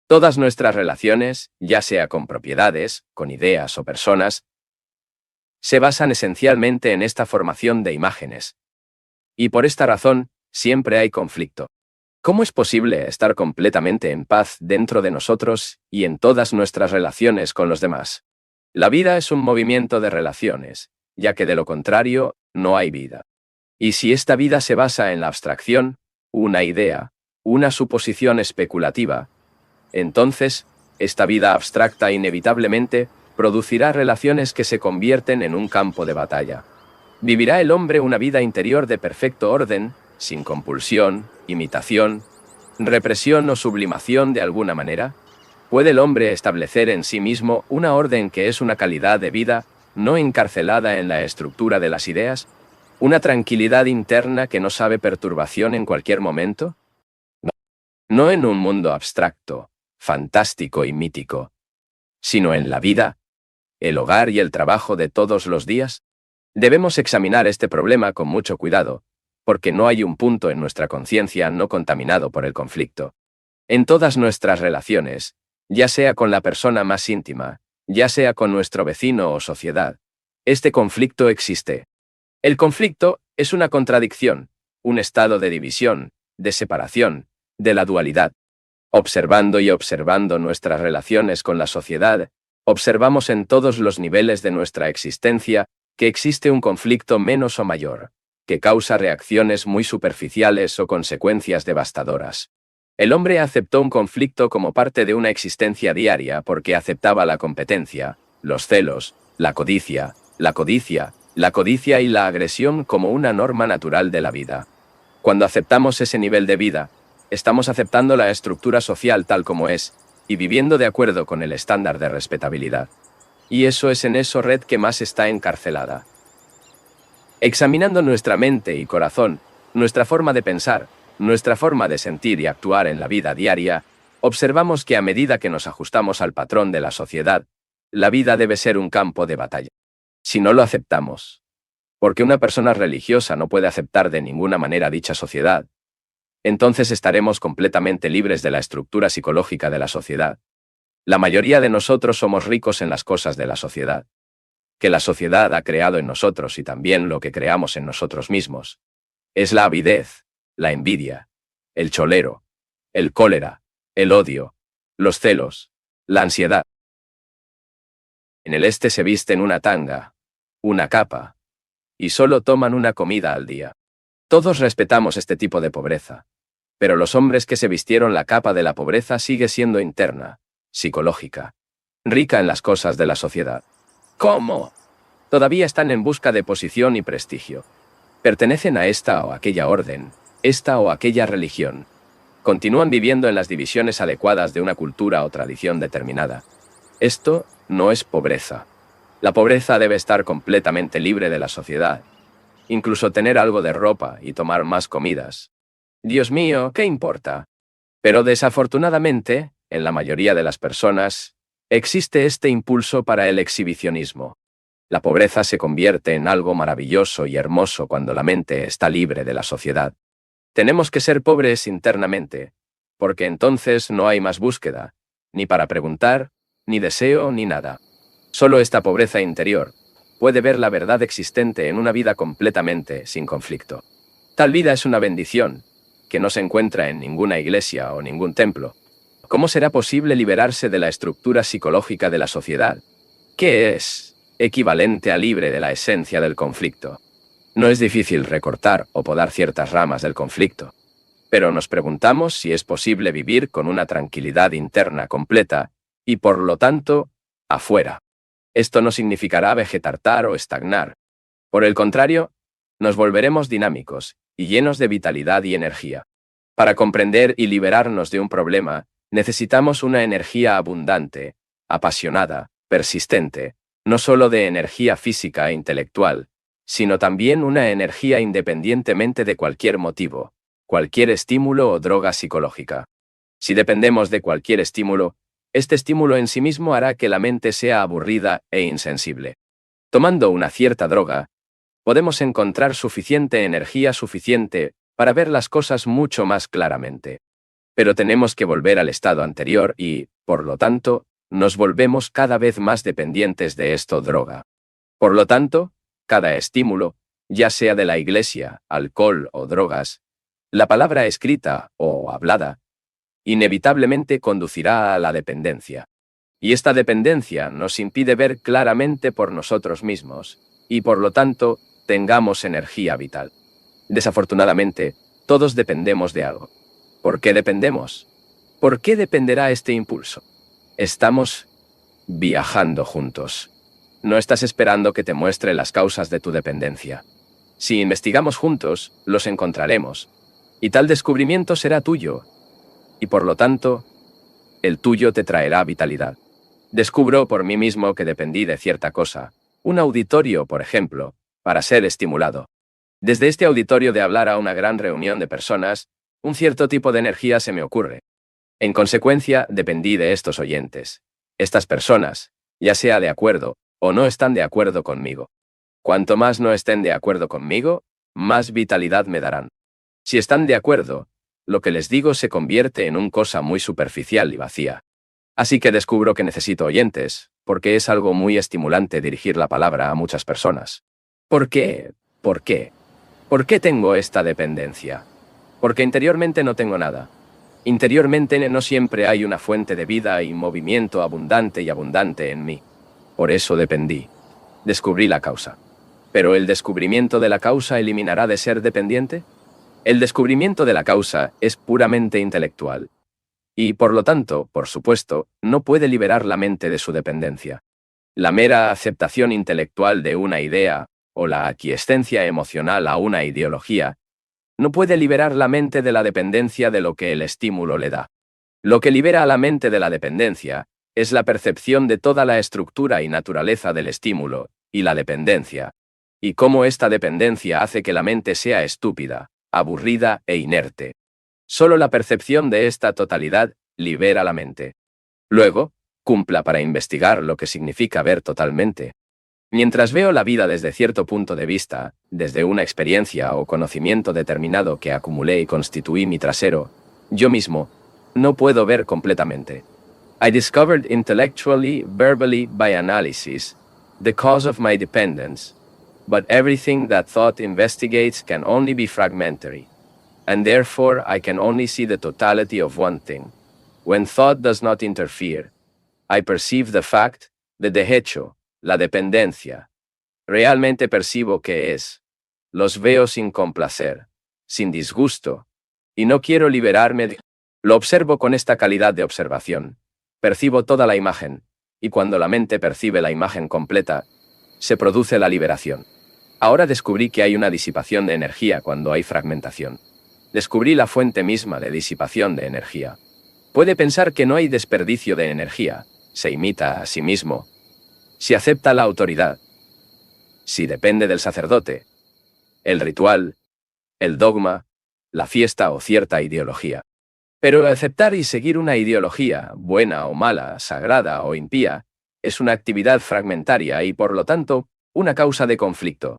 [SPEAKER 1] Todas nuestras relaciones, ya sea con propiedades, con ideas o personas, se basan esencialmente en esta formación de imágenes. Y por esta razón, siempre hay conflicto. ¿Cómo es posible estar completamente en paz dentro de nosotros y en todas nuestras relaciones con los demás? La vida es un movimiento de relaciones, ya que de lo contrario, no hay vida. Y si esta vida se basa en la abstracción, una idea, una suposición especulativa, entonces, esta vida abstracta inevitablemente producirá relaciones que se convierten en un campo de batalla. ¿Vivirá el hombre una vida interior de perfecto orden, sin compulsión, imitación, represión o sublimación de alguna manera? ¿Puede el hombre establecer en sí mismo una orden que es una calidad de vida, no encarcelada en la estructura de las ideas? ¿Una tranquilidad interna que no sabe perturbación en cualquier momento? No en un mundo abstracto, fantástico y mítico, sino en la vida, el hogar y el trabajo de todos los días. Debemos examinar este problema con mucho cuidado, porque no hay un punto en nuestra conciencia no contaminado por el conflicto. En todas nuestras relaciones, ya sea con la persona más íntima, ya sea con nuestro vecino o sociedad, este conflicto existe. El conflicto es una contradicción, un estado de división, de separación, de la dualidad. Observando y observando nuestras relaciones con la sociedad, Observamos en todos los niveles de nuestra existencia que existe un conflicto menos o mayor, que causa reacciones muy superficiales o consecuencias devastadoras. El hombre aceptó un conflicto como parte de una existencia diaria porque aceptaba la competencia, los celos, la codicia y la agresión como una norma natural de la vida. Cuando aceptamos ese nivel de vida, estamos aceptando la estructura social tal como es y viviendo de acuerdo con el estándar de respetabilidad. Y eso es en esa red que más está encarcelada. Examinando nuestra mente y corazón, nuestra forma de pensar, nuestra forma de sentir y actuar en la vida diaria, observamos que a medida que nos ajustamos al patrón de la sociedad, la vida debe ser un campo de batalla. Si no lo aceptamos, porque una persona religiosa no puede aceptar de ninguna manera dicha sociedad, entonces estaremos completamente libres de la estructura psicológica de la sociedad. La mayoría de nosotros somos ricos en las cosas de la sociedad, que la sociedad ha creado en nosotros y también lo que creamos en nosotros mismos. Es la avidez, la envidia, el cholero, el cólera, el odio, los celos, la ansiedad. En el este se visten una tanga, una capa, y solo toman una comida al día. Todos respetamos este tipo de pobreza, pero los hombres que se vistieron la capa de la pobreza sigue siendo interna, psicológica, rica en las cosas de la sociedad. ¿Cómo? Todavía están en busca de posición y prestigio. Pertenecen a esta o aquella orden, esta o aquella religión. Continúan viviendo en las divisiones adecuadas de una cultura o tradición determinada. Esto no es pobreza. La pobreza debe estar completamente libre de la sociedad. Incluso tener algo de ropa y tomar más comidas. Dios mío, ¿qué importa? Pero desafortunadamente, en la mayoría de las personas, existe este impulso para el exhibicionismo. La pobreza se convierte en algo maravilloso y hermoso cuando la mente está libre de la sociedad. Tenemos que ser pobres internamente, porque entonces no hay más búsqueda, ni para preguntar, ni deseo, ni nada. Solo esta pobreza interior puede ver la verdad existente en una vida completamente sin conflicto. Tal vida es una bendición, que no se encuentra en ninguna iglesia o ningún templo. ¿Cómo será posible liberarse de la estructura psicológica de la sociedad, que es equivalente a libre de la esencia del conflicto? No es difícil recortar o podar ciertas ramas del conflicto, pero nos preguntamos si es posible vivir con una tranquilidad interna completa y, por lo tanto, afuera. Esto no significará vegetar o estagnar. Por el contrario, nos volveremos dinámicos y llenos de vitalidad y energía. Para comprender y liberarnos de un problema, necesitamos una energía abundante, apasionada, persistente, no solo de energía física e intelectual, sino también una energía independientemente de cualquier motivo, cualquier estímulo o droga psicológica. Si dependemos de cualquier estímulo, este estímulo en sí mismo hará que la mente sea aburrida e insensible. Tomando una cierta droga, podemos encontrar suficiente energía suficiente para ver las cosas mucho más claramente. Pero tenemos que volver al estado anterior y, por lo tanto, nos volvemos cada vez más dependientes de esta droga. Por lo tanto, cada estímulo, ya sea de la iglesia, alcohol o drogas, la palabra escrita o hablada, inevitablemente conducirá a la dependencia. Y esta dependencia nos impide ver claramente por nosotros mismos, y por lo tanto, tengamos energía vital. Desafortunadamente, todos dependemos de algo. ¿Por qué dependemos? ¿Por qué dependerá este impulso? Estamos viajando juntos. No estás esperando que te muestre las causas de tu dependencia. Si investigamos juntos, los encontraremos, y tal descubrimiento será tuyo, y por lo tanto, el tuyo te traerá vitalidad. Descubro por mí mismo que dependí de cierta cosa, un auditorio, por ejemplo, para ser estimulado. Desde este auditorio de hablar a una gran reunión de personas, un cierto tipo de energía se me ocurre. En consecuencia, dependí de estos oyentes. Estas personas, ya sea de acuerdo o no están de acuerdo conmigo. Cuanto más no estén de acuerdo conmigo, más vitalidad me darán. Si están de acuerdo, lo que les digo se convierte en una cosa muy superficial y vacía. Así que descubro que necesito oyentes, porque es algo muy estimulante dirigir la palabra a muchas personas. ¿Por qué? ¿Por qué? ¿Por qué tengo esta dependencia? Porque interiormente no tengo nada. Interiormente no siempre hay una fuente de vida y movimiento abundante en mí. Por eso dependí. Descubrí la causa. ¿Pero el descubrimiento de la causa eliminará de ser dependiente? El descubrimiento de la causa es puramente intelectual. Y, por lo tanto, por supuesto, no puede liberar la mente de su dependencia. La mera aceptación intelectual de una idea, o la aquiescencia emocional a una ideología, no puede liberar la mente de la dependencia de lo que el estímulo le da. Lo que libera a la mente de la dependencia es la percepción de toda la estructura y naturaleza del estímulo, y la dependencia, y cómo esta dependencia hace que la mente sea estúpida, aburrida e inerte. Solo la percepción de esta totalidad libera la mente. Luego, cumpla para investigar lo que significa ver totalmente. Mientras veo la vida desde cierto punto de vista, desde una experiencia o conocimiento determinado que acumulé y constituí mi trasero, yo mismo, no puedo ver completamente. I discovered intellectually, verbally, by analysis, the cause of my dependence, but everything that thought investigates can only be fragmentary, and therefore I can only see the totality of one thing. When thought does not interfere, I perceive the fact, de hecho, la dependencia. Realmente percibo que es. Los veo sin complacer, sin disgusto, y no quiero liberarme de... Lo observo con esta calidad de observación. Percibo toda la imagen, y cuando la mente percibe la imagen completa, se produce la liberación. Ahora descubrí que hay una disipación de energía cuando hay fragmentación. Descubrí la fuente misma de disipación de energía. Puede pensar que no hay desperdicio de energía, se imita a sí mismo, si acepta la autoridad, si depende del sacerdote, el ritual, el dogma, la fiesta o cierta ideología. Pero aceptar y seguir una ideología, buena o mala, sagrada o impía, es una actividad fragmentaria y, por lo tanto, una causa de conflicto.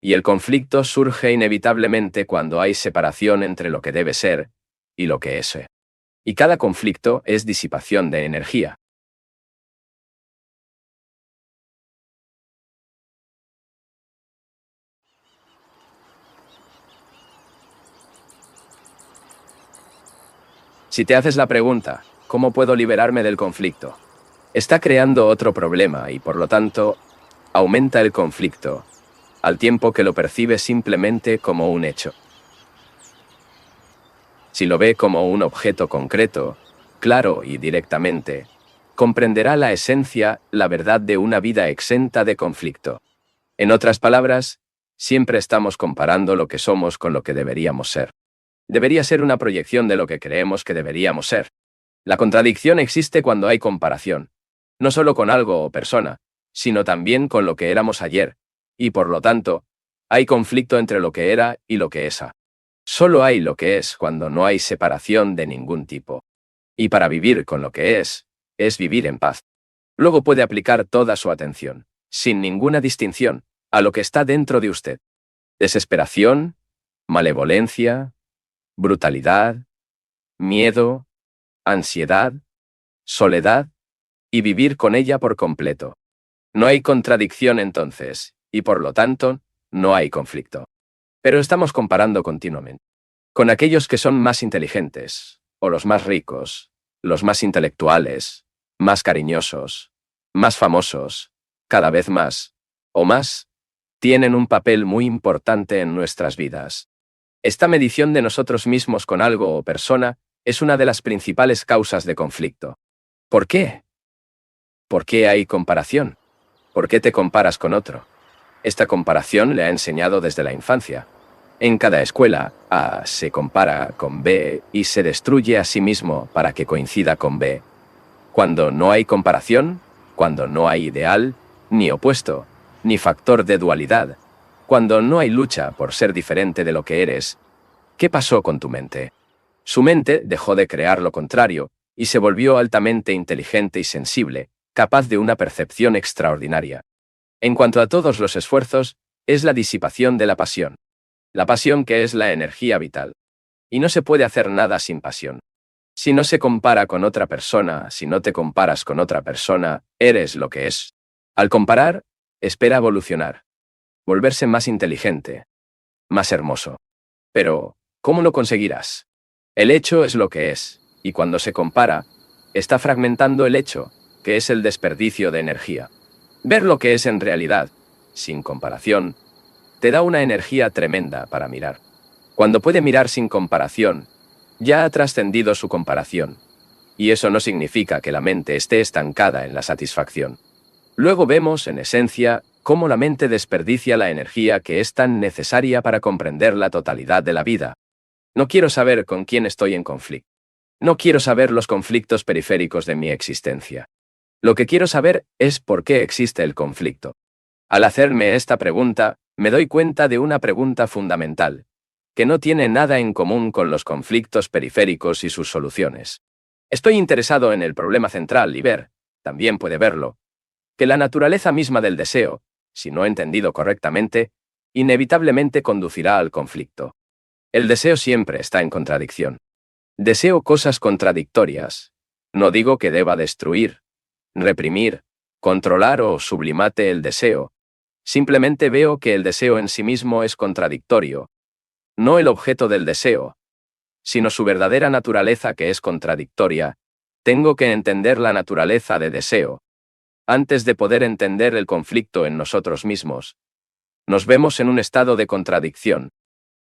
[SPEAKER 1] Y el conflicto surge inevitablemente cuando hay separación entre lo que debe ser y lo que es. Y cada conflicto es disipación de energía. Si te haces la pregunta, ¿cómo puedo liberarme del conflicto? Está creando otro problema y, por lo tanto, aumenta el conflicto, al tiempo que lo percibe simplemente como un hecho. Si lo ve como un objeto concreto, claro y directamente, comprenderá la esencia, la verdad de una vida exenta de conflicto. En otras palabras, siempre estamos comparando lo que somos con lo que deberíamos ser. Debería ser una proyección de lo que creemos que deberíamos ser. La contradicción existe cuando hay comparación, no solo con algo o persona, sino también con lo que éramos ayer, y por lo tanto, hay conflicto entre lo que era y lo que es. Solo hay lo que es cuando no hay separación de ningún tipo. Y para vivir con lo que es vivir en paz. Luego puede aplicar toda su atención, sin ninguna distinción, a lo que está dentro de usted. Desesperación, malevolencia, brutalidad, miedo, ansiedad, soledad, y vivir con ella por completo. No hay contradicción entonces, y por lo tanto, no hay conflicto. Pero estamos comparando continuamente con aquellos que son más inteligentes, o los más ricos, los más intelectuales, más cariñosos, más famosos, cada vez más, o más, tienen un papel muy importante en nuestras vidas. Esta medición de nosotros mismos con algo o persona es una de las principales causas de conflicto. ¿Por qué? ¿Por qué hay comparación? ¿Por qué te comparas con otro? Esta comparación le ha enseñado desde la infancia. En cada escuela, A se compara con B y se destruye a sí mismo para que coincida con B. Cuando no hay comparación, cuando no hay ideal, ni opuesto, ni factor de dualidad, cuando no hay lucha por ser diferente de lo que eres, ¿qué pasó con tu mente? Su mente dejó de crear lo contrario y se volvió altamente inteligente y sensible, capaz de una percepción extraordinaria. En cuanto a todos los esfuerzos, es la disipación de la pasión. La pasión que es la energía vital. Y no se puede hacer nada sin pasión. Si no se compara con otra persona, si no te comparas con otra persona, eres lo que es. Al comparar, espera evolucionar. Volverse más inteligente. Más hermoso. Pero, ¿cómo lo conseguirás? El hecho es lo que es, y cuando se compara, está fragmentando el hecho, que es el desperdicio de energía. Ver lo que es en realidad, sin comparación, te da una energía tremenda para mirar. Cuando puede mirar sin comparación, ya ha trascendido su comparación, y eso no significa que la mente esté estancada en la satisfacción. Luego vemos, en esencia, cómo la mente desperdicia la energía que es tan necesaria para comprender la totalidad de la vida. No quiero saber con quién estoy en conflicto. No quiero saber los conflictos periféricos de mi existencia. Lo que quiero saber es por qué existe el conflicto. Al hacerme esta pregunta, me doy cuenta de una pregunta fundamental, que no tiene nada en común con los conflictos periféricos y sus soluciones. Estoy interesado en el problema central y ver, también puede verlo, que la naturaleza misma del deseo, si no entendido correctamente, inevitablemente conducirá al conflicto. El deseo siempre está en contradicción. Deseo cosas contradictorias. No digo que deba destruir, reprimir, controlar o sublimate el deseo. Simplemente veo que el deseo en sí mismo es contradictorio. No el objeto del deseo, sino su verdadera naturaleza que es contradictoria. Tengo que entender la naturaleza de deseo. Antes de poder entender el conflicto en nosotros mismos, nos vemos en un estado de contradicción.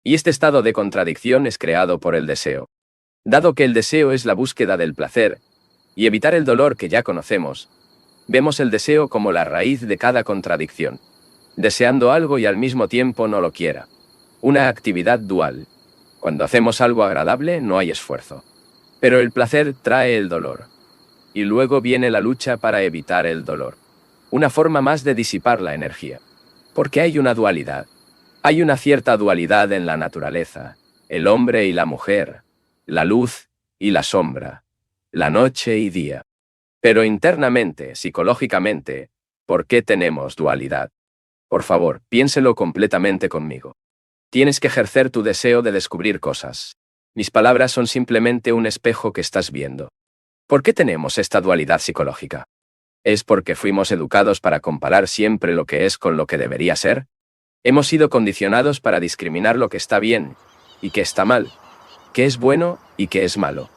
[SPEAKER 1] Y este estado de contradicción es creado por el deseo. Dado que el deseo es la búsqueda del placer, y evitar el dolor que ya conocemos, vemos el deseo como la raíz de cada contradicción. Deseando algo y al mismo tiempo no lo quiera. Una actividad dual. Cuando hacemos algo agradable no hay esfuerzo. Pero el placer trae el dolor. Y luego viene la lucha para evitar el dolor. Una forma más de disipar la energía. Porque hay una dualidad. Hay una cierta dualidad en la naturaleza. El hombre y la mujer. La luz y la sombra. La noche y día. Pero internamente, psicológicamente, ¿por qué tenemos dualidad? Por favor, piénselo completamente conmigo. Tienes que ejercer tu deseo de descubrir cosas. Mis palabras son simplemente un espejo que estás viendo. ¿Por qué tenemos esta dualidad psicológica? ¿Es porque fuimos educados para comparar siempre lo que es con lo que debería ser? Hemos sido condicionados para discriminar lo que está bien y que está mal, qué es bueno y qué es malo,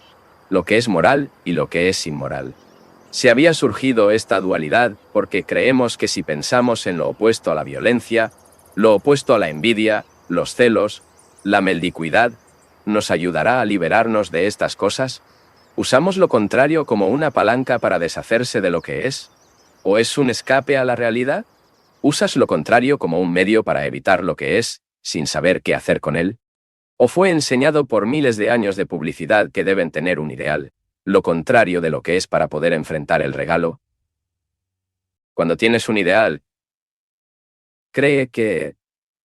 [SPEAKER 1] lo que es moral y lo que es inmoral. Se había surgido esta dualidad porque creemos que si pensamos en lo opuesto a la violencia, lo opuesto a la envidia, los celos, la mendicidad, ¿nos ayudará a liberarnos de estas cosas? ¿Usamos lo contrario como una palanca para deshacerse de lo que es? ¿O es un escape a la realidad? ¿Usas lo contrario como un medio para evitar lo que es, sin saber qué hacer con él? ¿O fue enseñado por miles de años de publicidad que deben tener un ideal, lo contrario de lo que es para poder enfrentar el regalo? Cuando tienes un ideal, cree que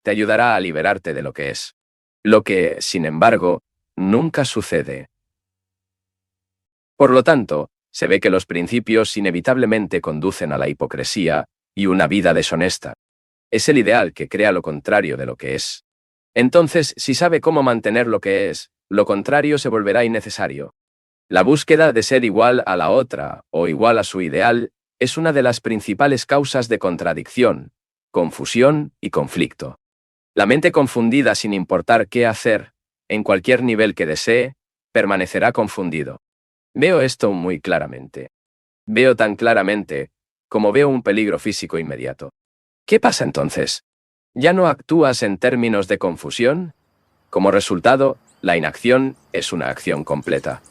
[SPEAKER 1] te ayudará a liberarte de lo que es. Lo que, sin embargo, nunca sucede. Por lo tanto, se ve que los principios inevitablemente conducen a la hipocresía y una vida deshonesta. Es el ideal que crea lo contrario de lo que es. Entonces, si sabe cómo mantener lo que es, lo contrario se volverá innecesario. La búsqueda de ser igual a la otra o igual a su ideal es una de las principales causas de contradicción, confusión y conflicto. La mente confundida sin importar qué hacer, en cualquier nivel que desee, permanecerá confundido. Veo esto muy claramente. Veo tan claramente como veo un peligro físico inmediato. ¿Qué pasa entonces? ¿Ya no actúas en términos de confusión? Como resultado, la inacción es una acción completa.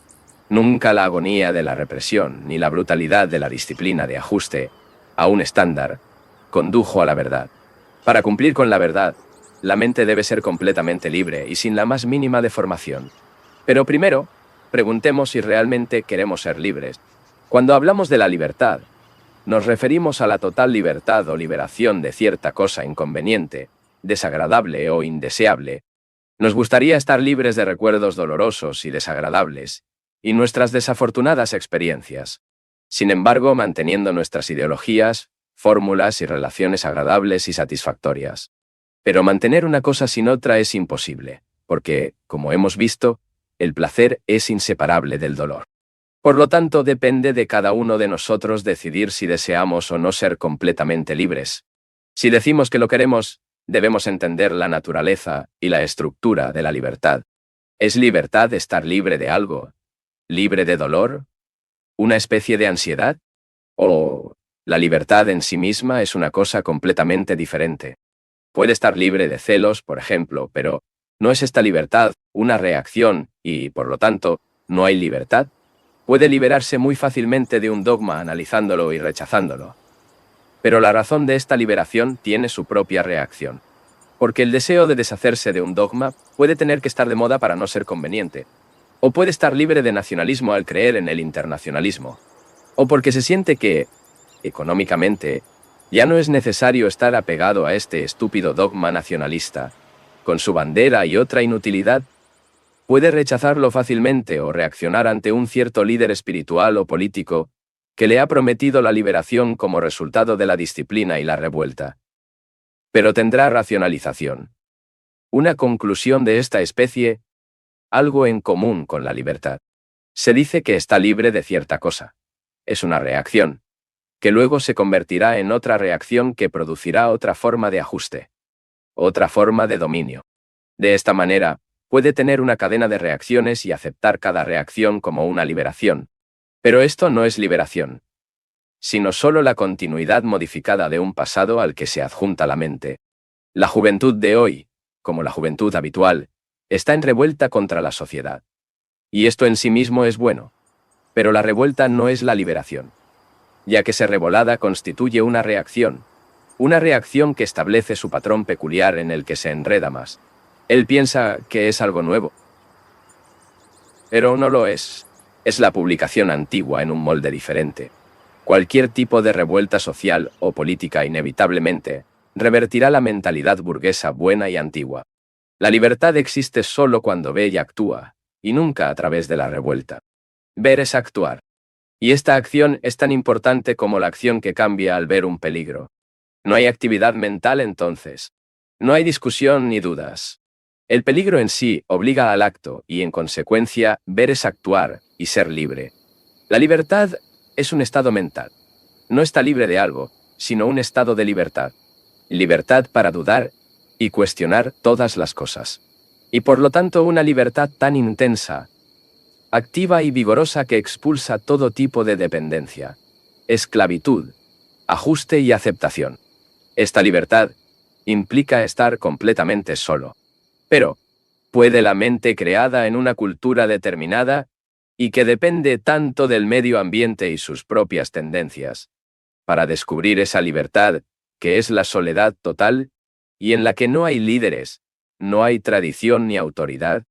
[SPEAKER 1] Nunca la agonía de la represión ni la brutalidad de la disciplina de ajuste a un estándar condujo a la verdad. Para cumplir con la verdad, la mente debe ser completamente libre y sin la más mínima deformación. Pero primero, preguntemos si realmente queremos ser libres. Cuando hablamos de la libertad, nos referimos a la total libertad o liberación de cierta cosa inconveniente, desagradable o indeseable. Nos gustaría estar libres de recuerdos dolorosos y desagradables, y nuestras desafortunadas experiencias. Sin embargo, manteniendo nuestras ideologías, fórmulas y relaciones agradables y satisfactorias. Pero mantener una cosa sin otra es imposible, porque, como hemos visto, el placer es inseparable del dolor. Por lo tanto, depende de cada uno de nosotros decidir si deseamos o no ser completamente libres. Si decimos que lo queremos, debemos entender la naturaleza y la estructura de la libertad. ¿Es libertad estar libre de algo? ¿Libre de dolor? ¿Una especie de ansiedad? ¿O la libertad en sí misma es una cosa completamente diferente? Puede estar libre de celos, por ejemplo, pero ¿no es esta libertad una reacción y, por lo tanto, no hay libertad? Puede liberarse muy fácilmente de un dogma analizándolo y rechazándolo. Pero la razón de esta liberación tiene su propia reacción. Porque el deseo de deshacerse de un dogma puede tener que estar de moda para no ser conveniente. O puede estar libre de nacionalismo al creer en el internacionalismo. O porque se siente que, económicamente, ya no es necesario estar apegado a este estúpido dogma nacionalista, con su bandera y otra inutilidad. Puede rechazarlo fácilmente o reaccionar ante un cierto líder espiritual o político que le ha prometido la liberación como resultado de la disciplina y la revuelta. Pero tendrá racionalización. Una conclusión de esta especie, algo en común con la libertad. Se dice que está libre de cierta cosa. Es una reacción, que luego se convertirá en otra reacción que producirá otra forma de ajuste, otra forma de dominio. De esta manera, puede tener una cadena de reacciones y aceptar cada reacción como una liberación. Pero esto no es liberación, sino solo la continuidad modificada de un pasado al que se adjunta la mente. La juventud de hoy, como la juventud habitual, está en revuelta contra la sociedad. Y esto en sí mismo es bueno. Pero la revuelta no es la liberación, ya que ser revolada constituye una reacción que establece su patrón peculiar en el que se enreda más. Él piensa que es algo nuevo, pero no lo es. Es la publicación antigua en un molde diferente. Cualquier tipo de revuelta social o política inevitablemente revertirá la mentalidad burguesa buena y antigua. La libertad existe solo cuando ve y actúa, y nunca a través de la revuelta. Ver es actuar. Y esta acción es tan importante como la acción que cambia al ver un peligro. No hay actividad mental entonces. No hay discusión ni dudas. El peligro en sí obliga al acto y, en consecuencia, ver es actuar y ser libre. La libertad es un estado mental. No está libre de algo, sino un estado de libertad. Libertad para dudar y cuestionar todas las cosas. Y por lo tanto una libertad tan intensa, activa y vigorosa que expulsa todo tipo de dependencia, esclavitud, ajuste y aceptación. Esta libertad implica estar completamente solo. Pero, ¿puede la mente creada en una cultura determinada y que depende tanto del medio ambiente y sus propias tendencias, para descubrir esa libertad que es la soledad total y en la que no hay líderes, no hay tradición ni autoridad?